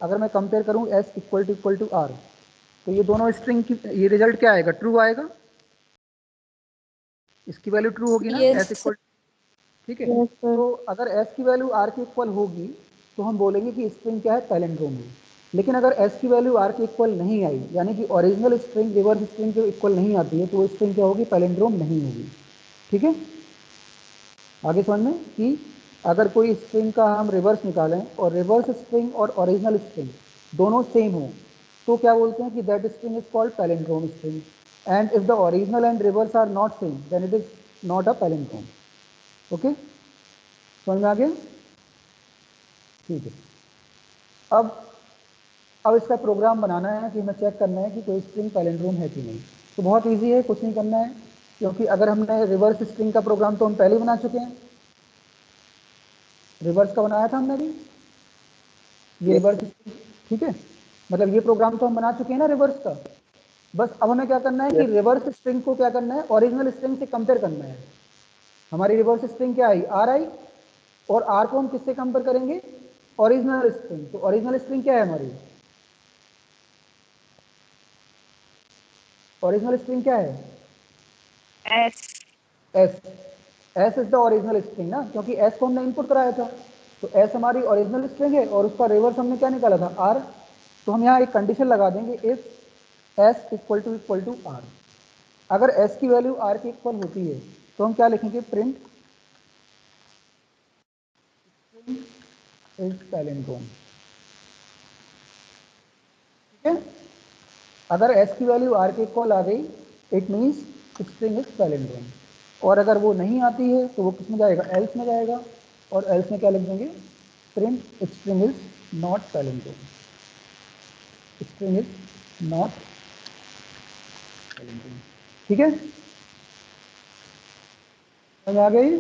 अगर मैं कंपेयर करूं एस इक्वल टू आर, तो ये दोनों स्ट्रिंग की ये रिजल्ट क्या आएगा? ट्रू आएगा। इसकी वैल्यू ट्रू होगी ना, एस इक्वल। ठीक है, तो अगर एस की वैल्यू आर के इक्वल होगी तो हम बोलेंगे कि स्ट्रिंग क्या है? पैलिंड्रोम है। लेकिन अगर एस की वैल्यू आर के इक्वल नहीं आई, यानी कि ओरिजिनल स्ट्रिंग रिवर्स स्ट्रिंग के इक्वल नहीं आती है, तो वो स्ट्रिंग क्या होगी? पैलिंड्रोम नहीं होगी। ठीक है, आगे समझ में कि अगर कोई स्ट्रिंग का हम रिवर्स निकालें और रिवर्स स्ट्रिंग और ओरिजिनल स्ट्रिंग दोनों सेम हो, तो क्या बोलते हैं कि that string is called palindrome string. And if the original and reverse are not same, then it is not a palindrome. Okay, समझ में आ गया? ठीक है, अब इसका प्रोग्राम बनाना है कि हमें चेक करना है कि कोई स्ट्रिंग पैलिंड्रोम है कि नहीं। तो बहुत इजी है, कुछ नहीं करना है, क्योंकि अगर हमने रिवर्स स्ट्रिंग का प्रोग्राम तो हम पहले ही बना चुके हैं। रिवर्स का बनाया था हमने अभी, ये रिवर्स स्ट्रिंग। ठीक है, मतलब ये प्रोग्राम तो हम बना चुके हैं ना रिवर्स का। बस अब हमें क्या करना है कि रिवर्स स्ट्रिंग को क्या करना है? ओरिजिनल स्ट्रिंग से कंपेयर करना है। हमारी रिवर्स स्ट्रिंग क्या आई? आर आई, और आर को हम किससे कंपेयर करेंगे? Original string. तो ओरिजिनल स्ट्रिंग क्या है हमारी? ओरिजिनल स्ट्रिंग क्या है?
S.
S. S is the original string ना, क्योंकि एस को हमने इनपुट कराया था। तो एस हमारी ओरिजिनल स्ट्रिंग है और उसका रिवर्स हमने क्या निकाला था? आर। तो हम यहाँ एक कंडीशन लगा देंगे, if S equal to R. अगर एस की वैल्यू आर के इक्वल होती है तो हम क्या लिखेंगे? Print is palindrome. ठीक है, अगर एस की वैल्यू आर के इक्वल आ गई, it means string is palindrome. और अगर वो नहीं आती है तो वो किस में जाएगा? एल्स में जाएगा। और एल्स में क्या लिख देंगे? Print string is not palindrome. String is not palindrome. ठीक है, समझ आ गई?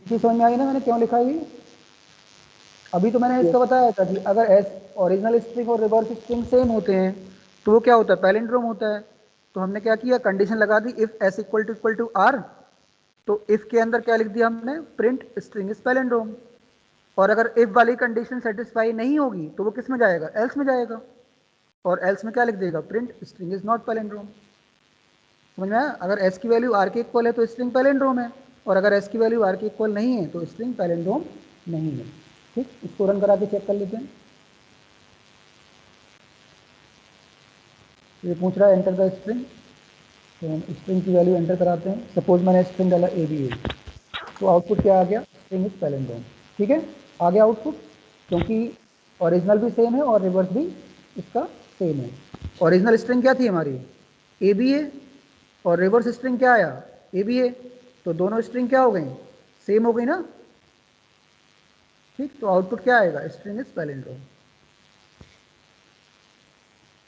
समझ में आई ना मैंने क्यों लिखा ये? अभी तो मैंने इसका बताया था कि अगर एस ओरिजिनल स्ट्रिंग और रिवर्स स्ट्रिंग सेम होते हैं तो वो क्या होता है? पैलिंड्रोम होता है। तो हमने क्या किया? कंडीशन लगा दी, if S equal to R. तो इफ के अंदर क्या लिख दिया हमने? Print string is palindrome. और अगर इफ वाली कंडीशन सेटिस्फाई नहीं होगी तो वो किस में जाएगा? एल्स में जाएगा। और एल्स में क्या लिख देगा? Print string is not palindrome. समझ में आया? अगर एस की वैल्यू आर के इक्वल है तो स्ट्रिंग पैलिंड्रोम है, और अगर एस की वैल्यू आर के इक्वल नहीं है तो स्ट्रिंग पैलिंड्रोम नहीं है। ठीक, इसको रन करा के चेक कर लेते हैं। ये पूछ रहा है एंटर द स्ट्रिंग, तो हम स्ट्रिंग की वैल्यू एंटर कराते हैं। सपोज मैंने स्ट्रिंग डाला ABA, तो आउटपुट क्या आ गया, स्ट्रिंग इज पैलिंड्रोम। ठीक है, आ गया आउटपुट, क्योंकि ओरिजिनल भी सेम है और रिवर्स भी इसका सेम है। ओरिजिनल स्ट्रिंग क्या थी हमारी, ABA, और रिवर्स स्ट्रिंग क्या आया, ABA, तो दोनों स्ट्रिंग क्या हो गई, सेम हो गई ना। ठीक, तो आउटपुट क्या आएगा, स्ट्रिंग इज पैलिंड्रोम।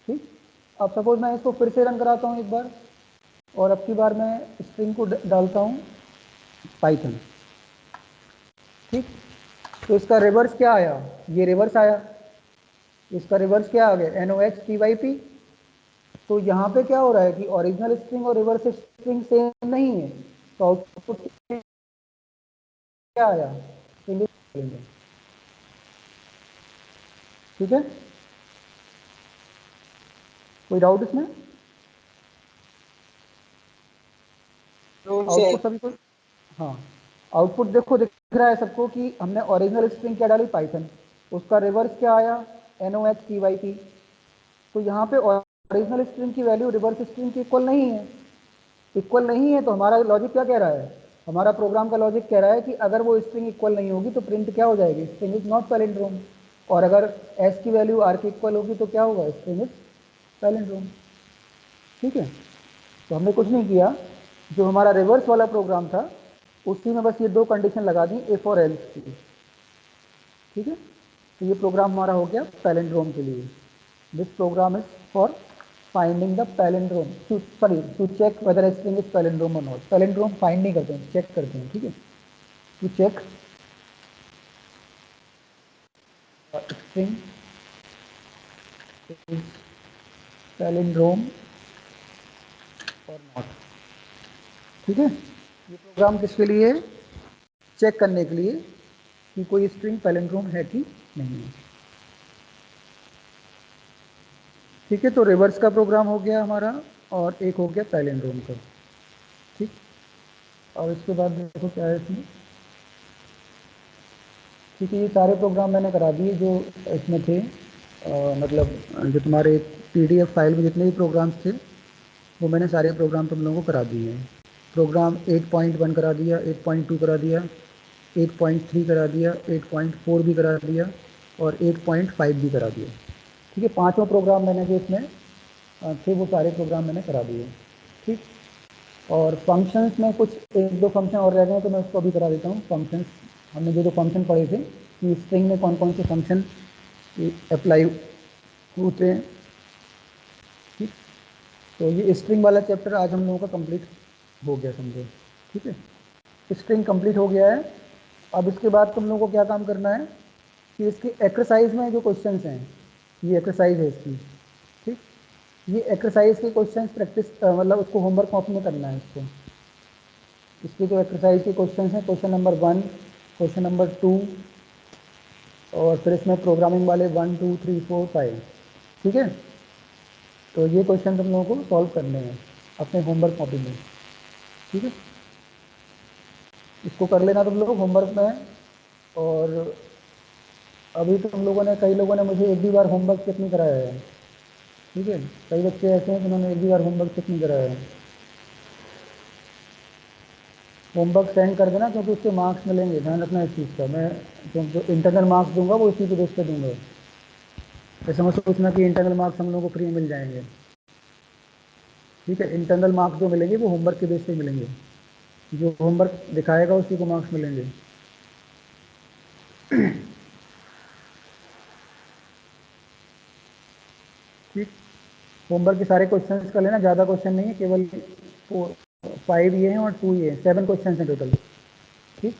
ठीक, अब सपोज मैं इसको फिर से रन कराता हूँ एक बार, और अब की बार मैं स्ट्रिंग को डालता हूँ पाइथन। ठीक, तो इसका रिवर्स क्या आया, ये रिवर्स आया, इसका रिवर्स क्या आ गया, NOHTYP। तो यहाँ पे क्या हो रहा है कि ओरिजिनल स्ट्रिंग और रिवर्स स्ट्रिंग सेम नहीं है, तो आउटपुट क्या आया, स्ट्रिंग इज पैलिंड्रोम। ठीक है, कोई डाउट इसमें? आउटपुट सभी को, हाँ, आउटपुट देखो दिख रहा है सबको कि हमने ओरिजिनल स्ट्रिंग क्या डाली, पाइथन, उसका रिवर्स क्या आया, NOHTYP। तो यहाँ पे ओरिजिनल स्ट्रिंग की वैल्यू रिवर्स स्ट्रिंग की इक्वल नहीं है, इक्वल नहीं है, तो हमारा लॉजिक क्या कह रहा है, हमारा प्रोग्राम का लॉजिक कह रहा है कि अगर वो स्ट्रिंग इक्वल नहीं होगी तो प्रिंट क्या हो जाएगी, स्ट्रिंग इज नॉट पैलिंड्रोम। और अगर एस की वैल्यू आर की इक्वल होगी तो क्या होगा, स्ट्रिंग इज पैलिंड्रोम। ठीक है, तो हमने कुछ नहीं किया, जो हमारा रिवर्स वाला प्रोग्राम था उसी में बस ये दो कंडीशन लगा दी, इफ और एल्स की। ठीक है, तो ये प्रोग्राम हमारा हो गया पैलिंड्रोम के लिए। This program is for finding the palindrome, sorry to check whether string is palindrome और नॉट। पैलिंड्रोम फाइंड नहीं करते हैं, चेक करते हैं। ठीक है, to check string is palindrome और नॉट। ठीक है, ये प्रोग्राम किसके लिए है, चेक करने के लिए कि कोई स्ट्रिंग पैलिंड्रोम है कि नहीं है। ठीक है, तो रिवर्स का प्रोग्राम हो गया हमारा, और एक हो गया पैलिंड्रोम का। ठीक, और इसके बाद देखो क्या है इसमें। ठीक है, ये सारे प्रोग्राम मैंने करा दिए जो इसमें थे, मतलब जो तुम्हारे PDF फाइल में जितने भी प्रोग्राम्स थे वो मैंने सारे प्रोग्राम तुम लोगों को करा दिए हैं। प्रोग्राम 8.1 करा दिया, 8.2 करा दिया, 8.3 करा दिया, 8.4 भी करा दिया, और 8.5 भी करा दिया। ठीक है, पांचों प्रोग्राम मैंने जो इसमें थे वो सारे प्रोग्राम मैंने करा दिए। ठीक, और फंक्शंस में कुछ एक दो फंक्शन और रह गए तो मैं उसको अभी करा देता हूँ। फंक्शंस हमने जो फंक्शन पढ़े थे कि स्ट्रिंग में कौन कौन से फंक्शन अप्लाई होते हैं। ठीक, तो ये स्ट्रिंग वाला चैप्टर आज हम लोगों का कंप्लीट हो गया, समझो। ठीक है, स्ट्रिंग कंप्लीट हो गया है। अब इसके बाद तुम लोगों को क्या काम करना है कि इसकी एक्सरसाइज में जो क्वेश्चंस हैं, ये एक्सरसाइज है इसकी। ठीक, ये एक्सरसाइज के क्वेश्चंस प्रैक्टिस मतलब उसको होमवर्क कॉपी में करना है इसको। इसके जो एक्सरसाइज के क्वेश्चंस हैं, क्वेश्चन नंबर 1, क्वेश्चन नंबर 2, और फिर इसमें प्रोग्रामिंग वाले 1 2 3 4 5। ठीक है, तो ये क्वेश्चन तुम लोगों को सॉल्व करने हैं अपने होमवर्क कॉपी में। ठीक है, इसको कर लेना तुम लोग होमवर्क में। और अभी तुम लोगों ने, कई लोगों ने मुझे एक भी बार होमवर्क चेक नहीं कराया है। ठीक है, कई बच्चे ऐसे हैं जिन्होंने एक भी बार होमवर्क चेक नहीं कराया है। होमवर्क सेंड कर देना, क्योंकि उसके मार्क्स मिलेंगे, ध्यान रखना इस चीज़ का। मैं जो इंटरनल मार्क्स दूंगा वो इसी के बेस पे दूंगा। ऐसा मत सोचना कि इंटरनल मार्क्स हम लोगों को फ्री में मिल जाएंगे। ठीक है, इंटरनल मार्क्स जो मिलेंगे वो होमवर्क के बेस पे मिलेंगे, जो होमवर्क दिखाएगा उसी को मार्क्स मिलेंगे। ठीक, होमवर्क के सारे क्वेश्चन कर लेना, ज़्यादा क्वेश्चन नहीं है, केवल 5 ये हैं और 2 ये हैं, 7 क्वेश्चन हैं टोटल। ठीक,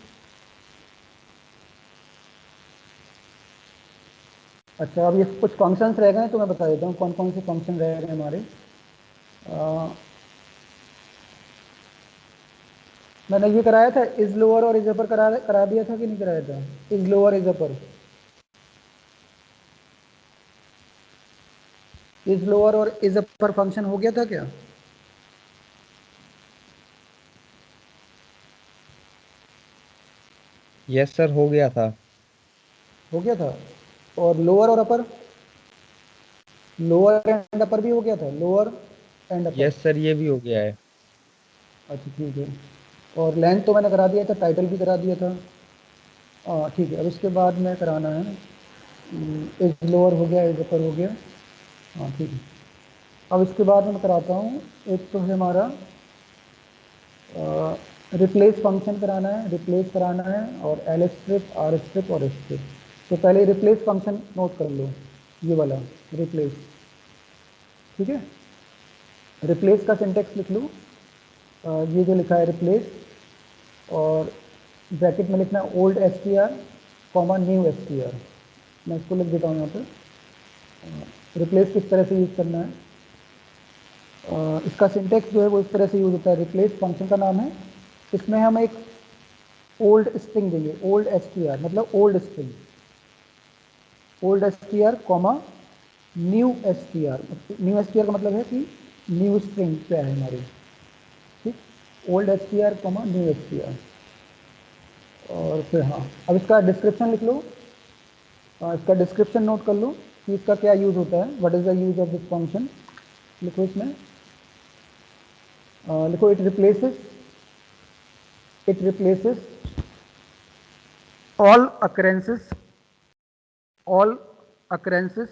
अच्छा, अब ये कुछ फंक्शंस रह गए हैं तो मैं बता देता हूँ कौन कौन से फंक्शन रह गए हमारे। मैंने ये कराया था, इज लोअर और इज अपर करा दिया था कि नहीं कराया था, is lower is upper. Is lower और इज अपर फंक्शन हो गया था क्या?
यस सर, हो गया था।
हो गया था। और लोअर और अपर, लोअर एंड अपर भी हो गया था, lower and upper.
Yes sir, ये भी हो गया है।
अच्छा ठीक है। और लेंथ तो मैंने करा दिया था, टाइटल भी करा दिया था। ठीक है, अब इसके बाद में कराना है एज लोअर हो गया, एज अपर हो गया। हाँ ठीक है। अब इसके बाद मैं कराता हूँ, एक तो है हमारा रिप्लेस फंक्शन कराना है, रिप्लेस कराना है, और एल स्ट्रिप, आर स्ट्रिप और एस स्ट्रिप। तो पहले रिप्लेस फंक्शन नोट कर लो, ये वाला रिप्लेस। ठीक है, रिप्लेस का सिंटेक्स लिख लो। ये जो लिखा है रिप्लेस, और ब्रैकेट में लिखना है old S T R comma new S T R. मैं इसको लिख देता हूँ यहाँ पर। रिप्लेस किस तरह से यूज़ करना है, इसका सिंटेक्स जो है वो इस तरह से यूज़ होता है। रिप्लेस फंक्शन का नाम है, इसमें हम एक ओल्ड स्ट्रिंग देंगे, ओल्ड एस टी आर मतलब old string, old S T R comma new S T R. New S T R का मतलब है कि न्यू स्ट्रिंग क्या है हमारी। ठीक, old S T R comma new S T R. और फिर हाँ, अब इसका डिस्क्रिप्शन लिख लो। इसका डिस्क्रिप्शन नोट कर लो कि इसका क्या यूज़ होता है, what is the use of this function. लिखो इसमें, लिखो it replaces all occurrences all occurrences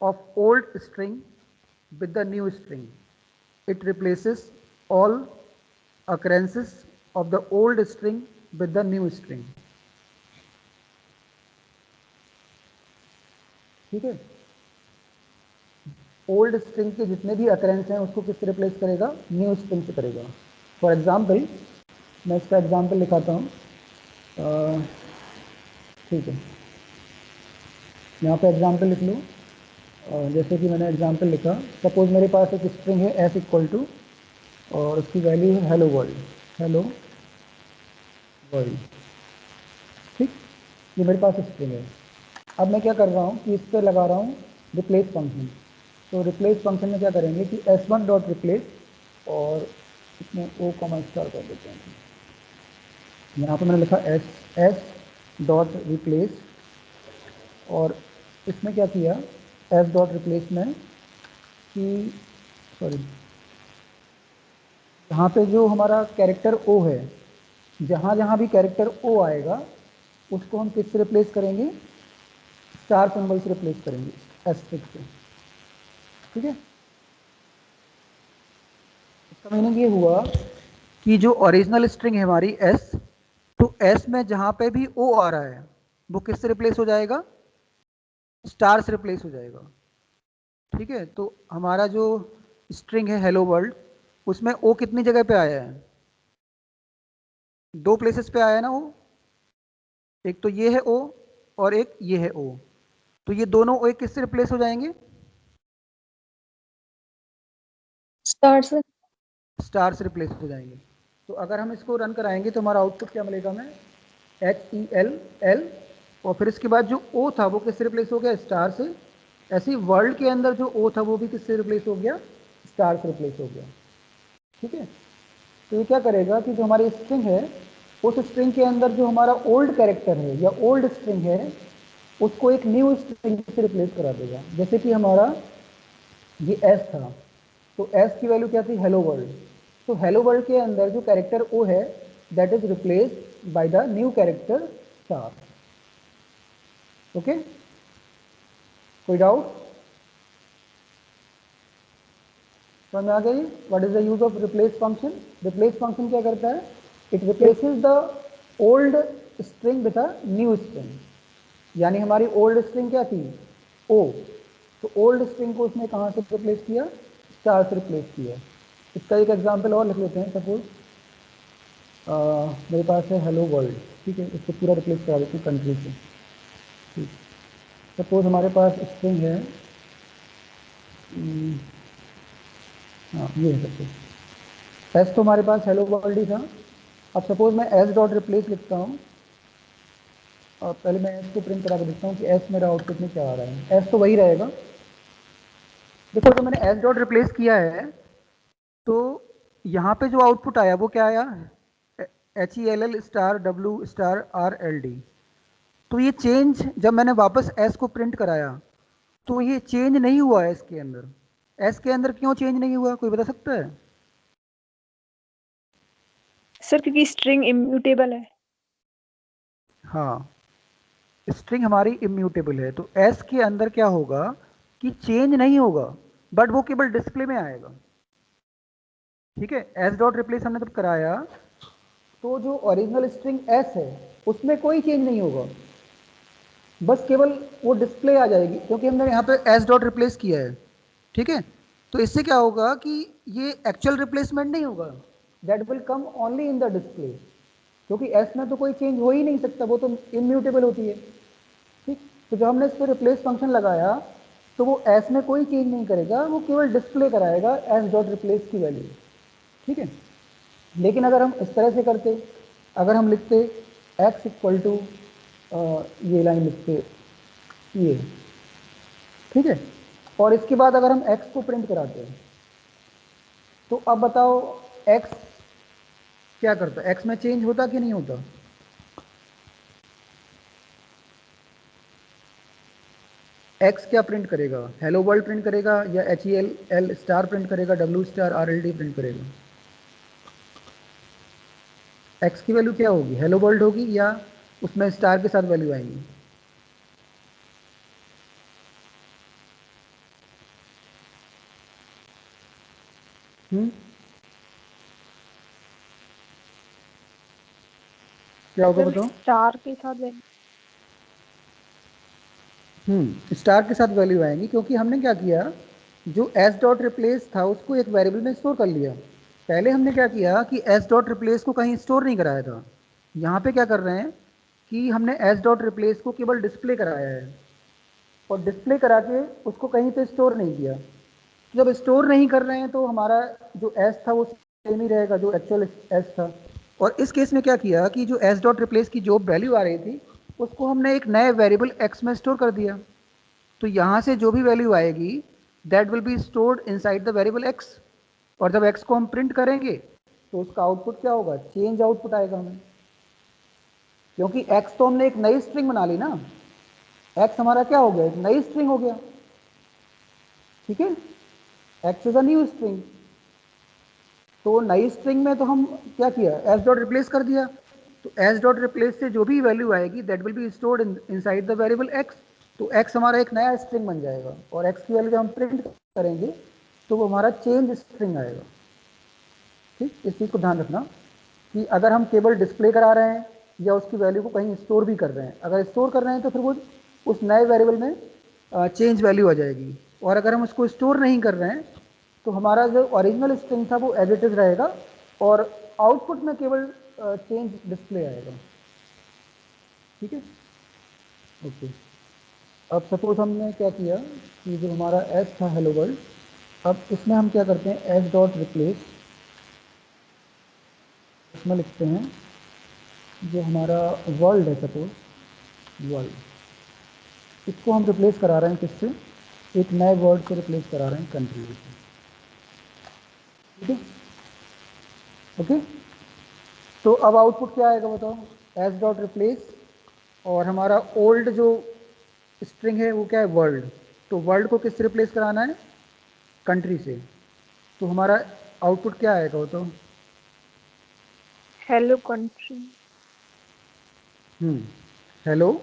of old string with the new string. It replaces all occurrences of the old string with the new string. ठीक है, ओल्ड स्ट्रिंग के जितने भी अकरेंस हैं उसको किससे रिप्लेस करेगा, न्यू स्ट्रिंग से करेगा। फॉर एग्जाम्पल, मैं इसका एग्जाम्पल लिखाता हूँ। ठीक है, यहाँ पे एग्जाम्पल लिख लो। जैसे कि मैंने एग्जाम्पल लिखा, सपोज मेरे पास एक स्ट्रिंग है एस इक्वल टू, और उसकी वैल्यू है हेलो वर्ल्ड, हेलो वर्ल्ड। ठीक, ये मेरे पास स्ट्रिंग है। अब मैं क्या कर रहा हूँ कि इस पर लगा रहा हूँ रिप्लेस फंक्शन। तो रिप्लेस फंक्शन में क्या करेंगे कि s1 डॉट रिप्लेस, और इसमें ओ कॉमा स्टार कर देते हैं। यहाँ पे मैंने लिखा एस डॉट रिप्लेस, और इसमें क्या किया, एस डॉट रिप्लेस में कि सॉरी, यहाँ पे जो हमारा कैरेक्टर ओ है, जहाँ जहाँ भी कैरेक्टर ओ आएगा उसको हम किससे रिप्लेस करेंगे, स्टार सिंबल से रिप्लेस करेंगे, एस्ट्रिक से। ठीक है, इसका मीनिंग ये हुआ कि जो ओरिजिनल स्ट्रिंग है हमारी एस, तो एस में जहाँ पे भी ओ आ रहा है वो किससे रिप्लेस हो जाएगा, स्टार से रिप्लेस हो जाएगा। ठीक है, तो हमारा जो स्ट्रिंग है हेलो वर्ल्ड, उसमें ओ कितनी जगह पे आया है, दो प्लेसेस पे आया है ना ओ। एक तो ये है ओ, और एक ये है ओ। तो ये दोनों ओ किससे रिप्लेस हो जाएंगे,
स्टार से।
स्टार से रिप्लेस हो जाएंगे। तो अगर हम इसको रन कराएंगे तो हमारा आउटपुट क्या मिलेगा, हमें HELL, और फिर इसके बाद जो ओ था वो किससे रिप्लेस हो गया, स्टार से। ऐसे ही वर्ल्ड के अंदर जो ओ था वो भी किससे रिप्लेस हो गया, स्टार से रिप्लेस हो गया। ठीक है, तो ये क्या करेगा कि जो हमारी स्ट्रिंग है, उस स्ट्रिंग के अंदर जो हमारा ओल्ड कैरेक्टर है या ओल्ड स्ट्रिंग है उसको एक न्यू स्ट्रिंग से रिप्लेस करा देगा। जैसे कि हमारा ये एस था, तो एस की वैल्यू क्या थी, हेलो वर्ल्ड। तो हेलो वर्ल्ड के अंदर जो कैरेक्टर ओ है that is replaced by the new character star. Okay, कोई डाउट, समझ में आ गई। What is the use of replace function. Replace function क्या करता है, it replaces the old string with a new string. यानी हमारी ओल्ड स्ट्रिंग क्या थी, ओ, तो ओल्ड स्ट्रिंग को उसने कहाँ से रिप्लेस किया, स्टार से रिप्लेस किया। इसका एक एग्जांपल और लिख लेते हैं। सपोज मेरे पास है हेलो वर्ल्ड, ठीक है, इसको पूरा रिप्लेस करा देते हैं कंट्री से। ठीक, सपोज हमारे पास स्ट्रिंग है, हाँ ये है सपोज, एस तो हमारे पास हेलो वर्ल्ड ही था। अब सपोज मैं एस डॉट रिप्लेस लिखता हूँ, और पहले मैं एस को प्रिंट करा के देखता हूँ कि एस मेरा आउटपुट में क्या आ रहा है। एस तो वही रहेगा। देखो जो मैंने एस डॉट रिप्लेस किया है, तो यहाँ पे जो आउटपुट आया वो क्या आया, HELL स्टार WR LD। तो ये चेंज जब मैंने वापस S को प्रिंट कराया तो ये चेंज नहीं हुआ S के अंदर। S के अंदर क्यों चेंज नहीं हुआ, कोई बता सकता है?
सर क्योंकि स्ट्रिंग इम्यूटेबल है।
हाँ, स्ट्रिंग हमारी इम्यूटेबल है, तो S के अंदर क्या होगा कि चेंज नहीं होगा, बट वो केवल डिस्प्ले में आएगा। ठीक है, S डॉट रिप्लेस हमने जब कराया तो जो ओरिजिनल स्ट्रिंग S है उसमें कोई चेंज नहीं होगा, बस केवल वो डिस्प्ले आ जाएगी, क्योंकि हमने यहाँ पे S डॉट रिप्लेस किया है। ठीक है, तो इससे क्या होगा कि ये एक्चुअल रिप्लेसमेंट नहीं होगा, that will come only in the display, क्योंकि S में तो कोई चेंज हो ही नहीं सकता, वो तो इम्यूटेबल होती है। ठीक, तो जब हमने इस पर रिप्लेस फंक्शन लगाया तो वो S में कोई चेंज नहीं करेगा, वो केवल डिस्प्ले कराएगा S डॉट रिप्लेस की वैल्यू। ठीक है, लेकिन अगर हम इस तरह से करते, अगर हम लिखते x इक्वल टू ये लाइन लिखते ये, ठीक है, और इसके बाद अगर हम x को प्रिंट कराते हैं तो अब बताओ x क्या करता है, x में चेंज होता कि नहीं होता? x क्या प्रिंट करेगा, हेलो वर्ल्ड प्रिंट करेगा या HELL स्टार प्रिंट करेगा, WRLD प्रिंट करेगा? x की वैल्यू क्या होगी, हेलो वर्ल्ड होगी या उसमें स्टार के साथ वैल्यू आएंगी? क्या होगा
सर
बताओ?
स्टार के साथ
स्टार के साथ वैल्यू आएंगी, क्योंकि हमने क्या किया, जो S डॉट रिप्लेस था उसको एक वेरिएबल में स्टोर कर लिया। पहले हमने क्या किया कि S डॉट रिप्लेस को कहीं स्टोर नहीं कराया था, यहाँ पे क्या कर रहे हैं कि हमने S डॉट रिप्लेस को केवल डिस्प्ले कराया है, और डिस्प्ले करा के उसको कहीं पे स्टोर नहीं किया। जब स्टोर नहीं कर रहे हैं तो हमारा जो S था वो सेम ही रहेगा जो एक्चुअल S था। और इस केस में क्या किया कि जो S डॉट रिप्लेस की जो वैल्यू आ रही थी उसको हमने एक नए वेरिएबल X में स्टोर कर दिया। तो यहाँ से जो भी वैल्यू आएगी that will be stored inside the variable x, और जब x को हम प्रिंट करेंगे तो उसका आउटपुट क्या होगा, चेंज आउटपुट आएगा हमें, क्योंकि x तो हमने एक नई स्ट्रिंग बना ली ना, x हमारा क्या हो गया, एक नई स्ट्रिंग हो गया। ठीक है, x is a new string, तो नई स्ट्रिंग में तो हम क्या किया, s डॉट रिप्लेस कर दिया, तो s डॉट रिप्लेस से जो भी वैल्यू आएगी that will be stored inside the variable x, तो x हमारा एक नया स्ट्रिंग बन जाएगा, और x की वैल्यू जब हम प्रिंट करेंगे तो वो हमारा चेंज स्ट्रिंग आएगा। ठीक, इस चीज़ को ध्यान रखना कि अगर हम केवल डिस्प्ले करा रहे हैं या उसकी वैल्यू को कहीं स्टोर भी कर रहे हैं, अगर स्टोर कर रहे हैं तो फिर वो उस नए वेरिएबल में चेंज वैल्यू आ जाएगी, और अगर हम उसको स्टोर नहीं कर रहे हैं तो हमारा जो ओरिजिनल स्ट्रिंग था वो एज इट इज रहेगा, और आउटपुट में केवल चेंज डिस्प्ले आएगा। ठीक है, ओके। अब सपोज हमने क्या किया कि जो हमारा एस था हेलो वर्ल्ड, अब इसमें हम क्या करते हैं, एस डॉट रिप्लेस, इसमें लिखते हैं जो हमारा वर्ल्ड है, सपोज वर्ल्ड, इसको हम रिप्लेस करा रहे हैं किससे, एक नए वर्ड से रिप्लेस करा रहे हैं कंट्री से। ठीक है, ओके। तो अब आउटपुट क्या आएगा बताओ, एस डॉट रिप्लेस, और हमारा ओल्ड जो स्ट्रिंग है वो क्या है, वर्ल्ड, तो वर्ल्ड को किससे रिप्लेस कराना है, कंट्री से, तो हमारा आउटपुट क्या आएगा वो तो,
हेलो कंट्री।
हेलो,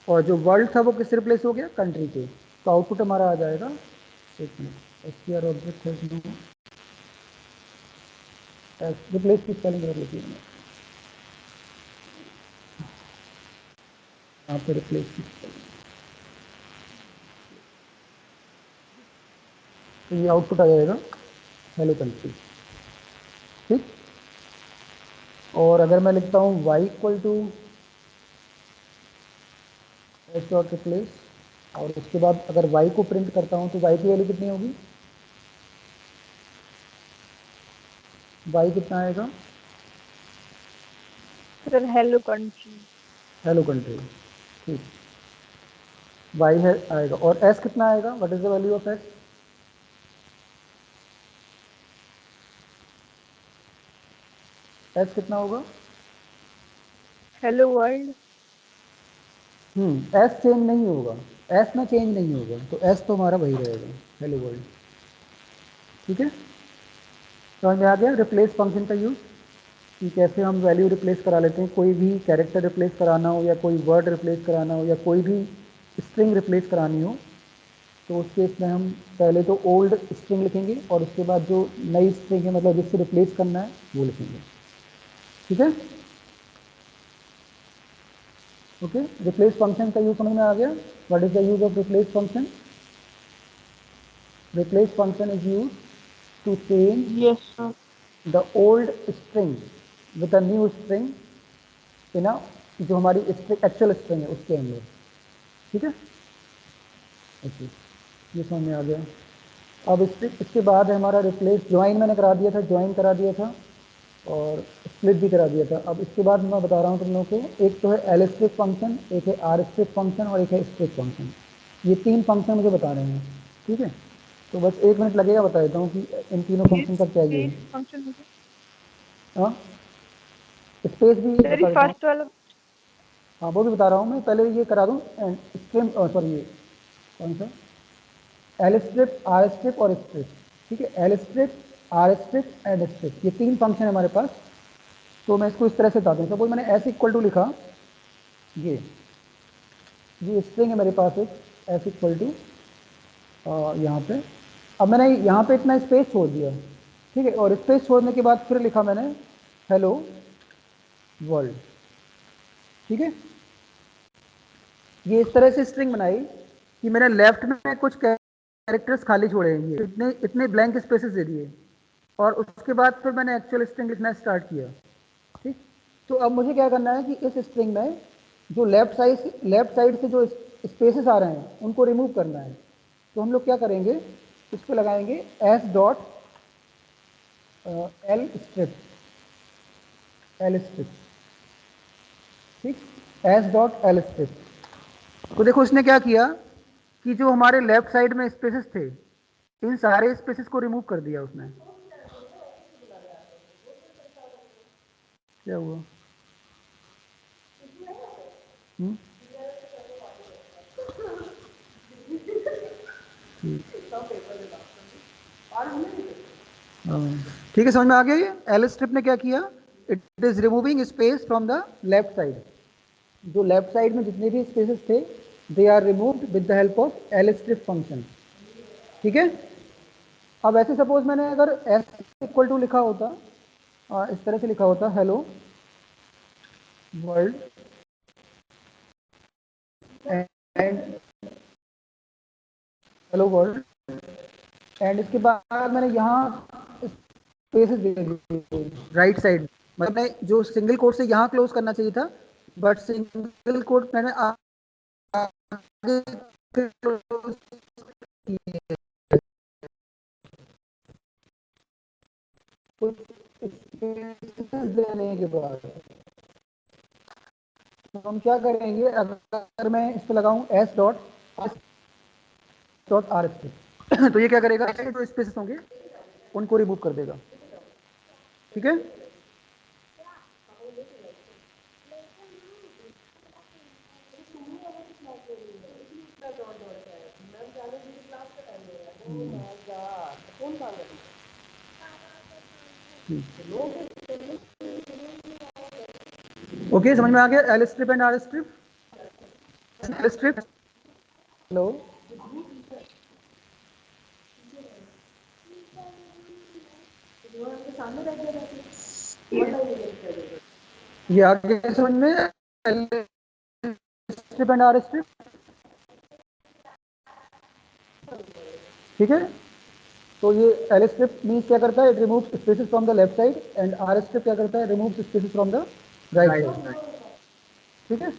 और जो वर्ल्ड था वो किससे रिप्लेस हो गया, कंट्री से, तो आउटपुट हमारा आ जाएगा, एक मिनट, एसटीआर ऑब्जेक्ट है रिप्लेस की स्पेलिंग कर लेती है यहाँ पे, रिप्लेस की स्पेलिंग, तो ये आउटपुट आ जाएगा हेलो कंट्री। ठीक, और अगर मैं लिखता हूँ y equal to S dot replace, और उसके बाद अगर y को प्रिंट करता हूँ तो y की वैल्यू कितनी होगी, y कितना आएगा,
sir hello country.
Hello country. ठीक, y है आएगा, और s कितना आएगा, what is the value of s, s कितना होगा,
हेलो वर्ल्ड।
एस चेंज नहीं होगा, एस में चेंज नहीं होगा, तो एस तो हमारा वही रहेगा, हेलो वर्ल्ड। ठीक है, समझ में आ गया रिप्लेस फंक्शन का यूज, कि कैसे हम वैल्यू रिप्लेस करा लेते हैं, कोई भी कैरेक्टर रिप्लेस कराना हो या कोई वर्ड रिप्लेस कराना हो या कोई भी स्ट्रिंग रिप्लेस करानी हो, तो उस केस में हम पहले तो ओल्ड स्ट्रिंग लिखेंगे और उसके बाद जो नई स्ट्रिंग है, मतलब जिससे रिप्लेस करना है, वो लिखेंगे। ठीक है, ओके। रिप्लेस फंक्शन का यूज समझ में आ गया। What is the use of replace function? Replace function is use to change
yes sir.
The old string with a new string in a, जो हमारी एक्चुअल स्ट्रिंग है उसके अंदर। ठीक है, ओके, ये समझ में आ गया। अब इसके बाद है हमारा रिप्लेस, ज्वाइन मैंने करा दिया था, ज्वाइन करा दिया था और स्प्लिट भी करा दिया था। अब इसके बाद मैं बता रहा हूँ तुम लोगों को, एक तो है एल स्ट्रिप फंक्शन, एक है आर स्ट्रिप फंक्शन और एक है स्ट्रिप फंक्शन। ये तीन फंक्शन मुझे बता रहे हैं। ठीक है, तो बस 1 मिनट लगेगा, बता देता हूँ कि इन तीनों फंक्शन का क्या ये है।
फंक्शन मुझे
हाँ, स्पेस भी
सर
बता देता हूँ।
फर्स्ट वाला।
हाँ, वो भी बता रहा हूँ मैं, पहले ये करा दूँ स्ट्रिम, सॉरी, ये कौन सा, एल स्ट्रिप, आर स्ट्रिप और स्ट्रिप। ठीक है, L strip, R strip and strip, ये तीन फंक्शन है हमारे पास। तो मैं इसको इस तरह से बता दूँ, सपोज मैंने एस इक्वल टू लिखा, ये स्ट्रिंग है मेरे पास एक, एस इक्वल टू यहाँ पे। अब मैंने यहाँ पे इतना स्पेस छोड़ दिया, ठीक है, और स्पेस छोड़ने के बाद फिर लिखा मैंने हेलो वर्ल्ड। ठीक है, ये इस तरह से स्ट्रिंग बनाई कि मैंने लेफ्ट में कुछ कैरेक्टर्स खाली छोड़े हैं, ये इतने इतने ब्लैंक स्पेसेस दे दिए, और उसके बाद फिर मैंने एक्चुअल स्ट्रिंग लिखना स्टार्ट किया। ठीक, तो अब मुझे क्या करना है कि इस स्ट्रिंग में जो लेफ्ट साइड से जो स्पेसेस आ रहे हैं उनको रिमूव करना है। तो हम लोग क्या करेंगे, इस पर लगाएंगे S dot L strip, L strip. ठीक, एस डॉट एल स्ट्रिप। तो देखो इसने क्या किया कि जो हमारे लेफ्ट साइड में स्पेसेस थे, इन सारे स्पेसेस को रिमूव कर दिया उसने। क्या हुआ? हम्म? हाँ, ठीक है, समझ में आ गया। ये एल स्ट्रिप ने क्या किया, it is removing space from the left side. जो लेफ्ट साइड में जितने भी स्पेसेस थे, they are removed with the help of L strip function. ठीक है, अब ऐसे सपोज मैंने अगर एस इक्वल टू लिखा होता, इस तरह से लिखा होता, hello world and, hello world, and इसके बाद मैंने यहाँ स्पेसेस दे दिए राइट साइड, मतलब मैं जो सिंगल कोट से यहाँ क्लोज करना चाहिए था, बट सिंगल कोट मैंने आगे क्लोज किए। कुछ स्पेसेस देने के बाद तो हम क्या करेंगे, अगर मैं इस पर लगाऊं एस डॉट आर स्ट्रिप, तो ये क्या करेगा, जो स्पेसेस होंगे उनको रिमूव कर देगा। ठीक है, ओके, समझ में आ गया L strip and R strip. L strip, hello, ये आ गया समझ में, L strip and R strip. ठीक है, तो ये एल स्ट्रिप मीन्स क्या करता है, it remove spaces from the left side, and R strip क्या करता है, remove spaces from the right side. ठीक है,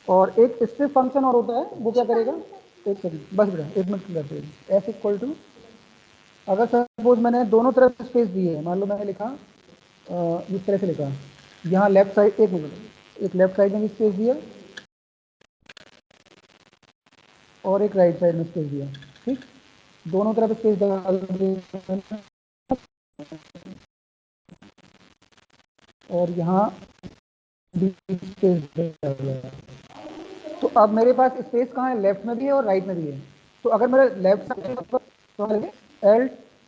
और एक स्ट्रिप फंक्शन और होता है, वो क्या करेगा, एक सेकंड बस बेटा, 1 मिनट करते हैं। एस इक्वल टू, अगर सपोज मैंने दोनों तरफ स्पेस दी है, मान लो मैंने लिखा इस तरह से लिखा, यहाँ लेफ्ट साइड, एक मिनट, एक लेफ्ट साइड में स्पेस दिया और एक राइट साइड में स्पेस दिया। ठीक, दोनों तरफ स्पेस डाल दिया और यहाँ स्पेस डाला। तो अब मेरे पास स्पेस कहाँ है, लेफ्ट में भी है और राइट में भी है। तो अगर मेरे लेफ्ट साइड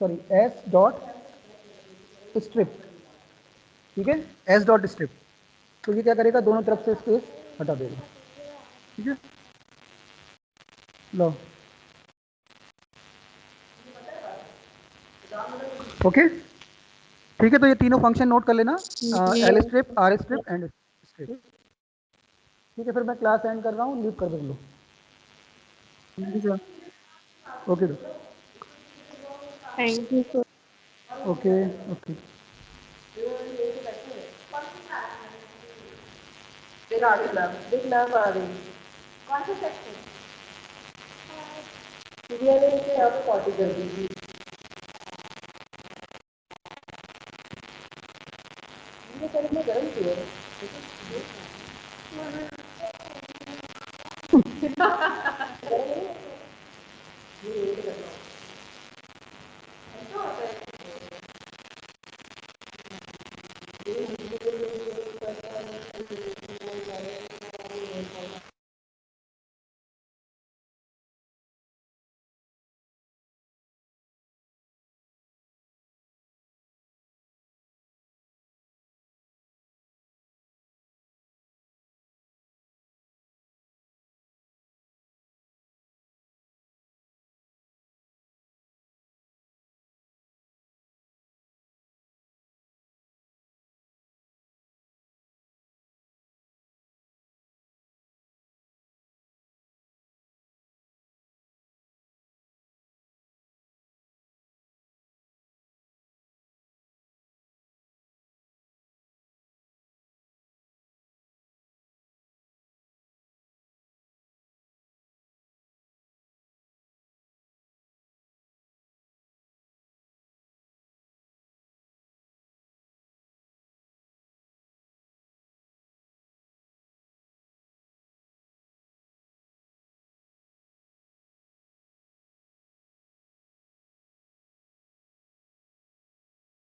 तो एस डॉट स्ट्रिप, ठीक है, एस डॉट स्ट्रिप। तो ये क्या करेगा, दोनों तरफ से स्पेस हटा देगा, ठीक है। लो, ओके, ठीक है। तो ये तीनों फंक्शन नोट कर लेना, L strip, R strip and strip. ठीक है, फिर मैं क्लास एंड कर रहा हूँ, लीव कर दो लो। Okay
thank you sir.
Okay okay.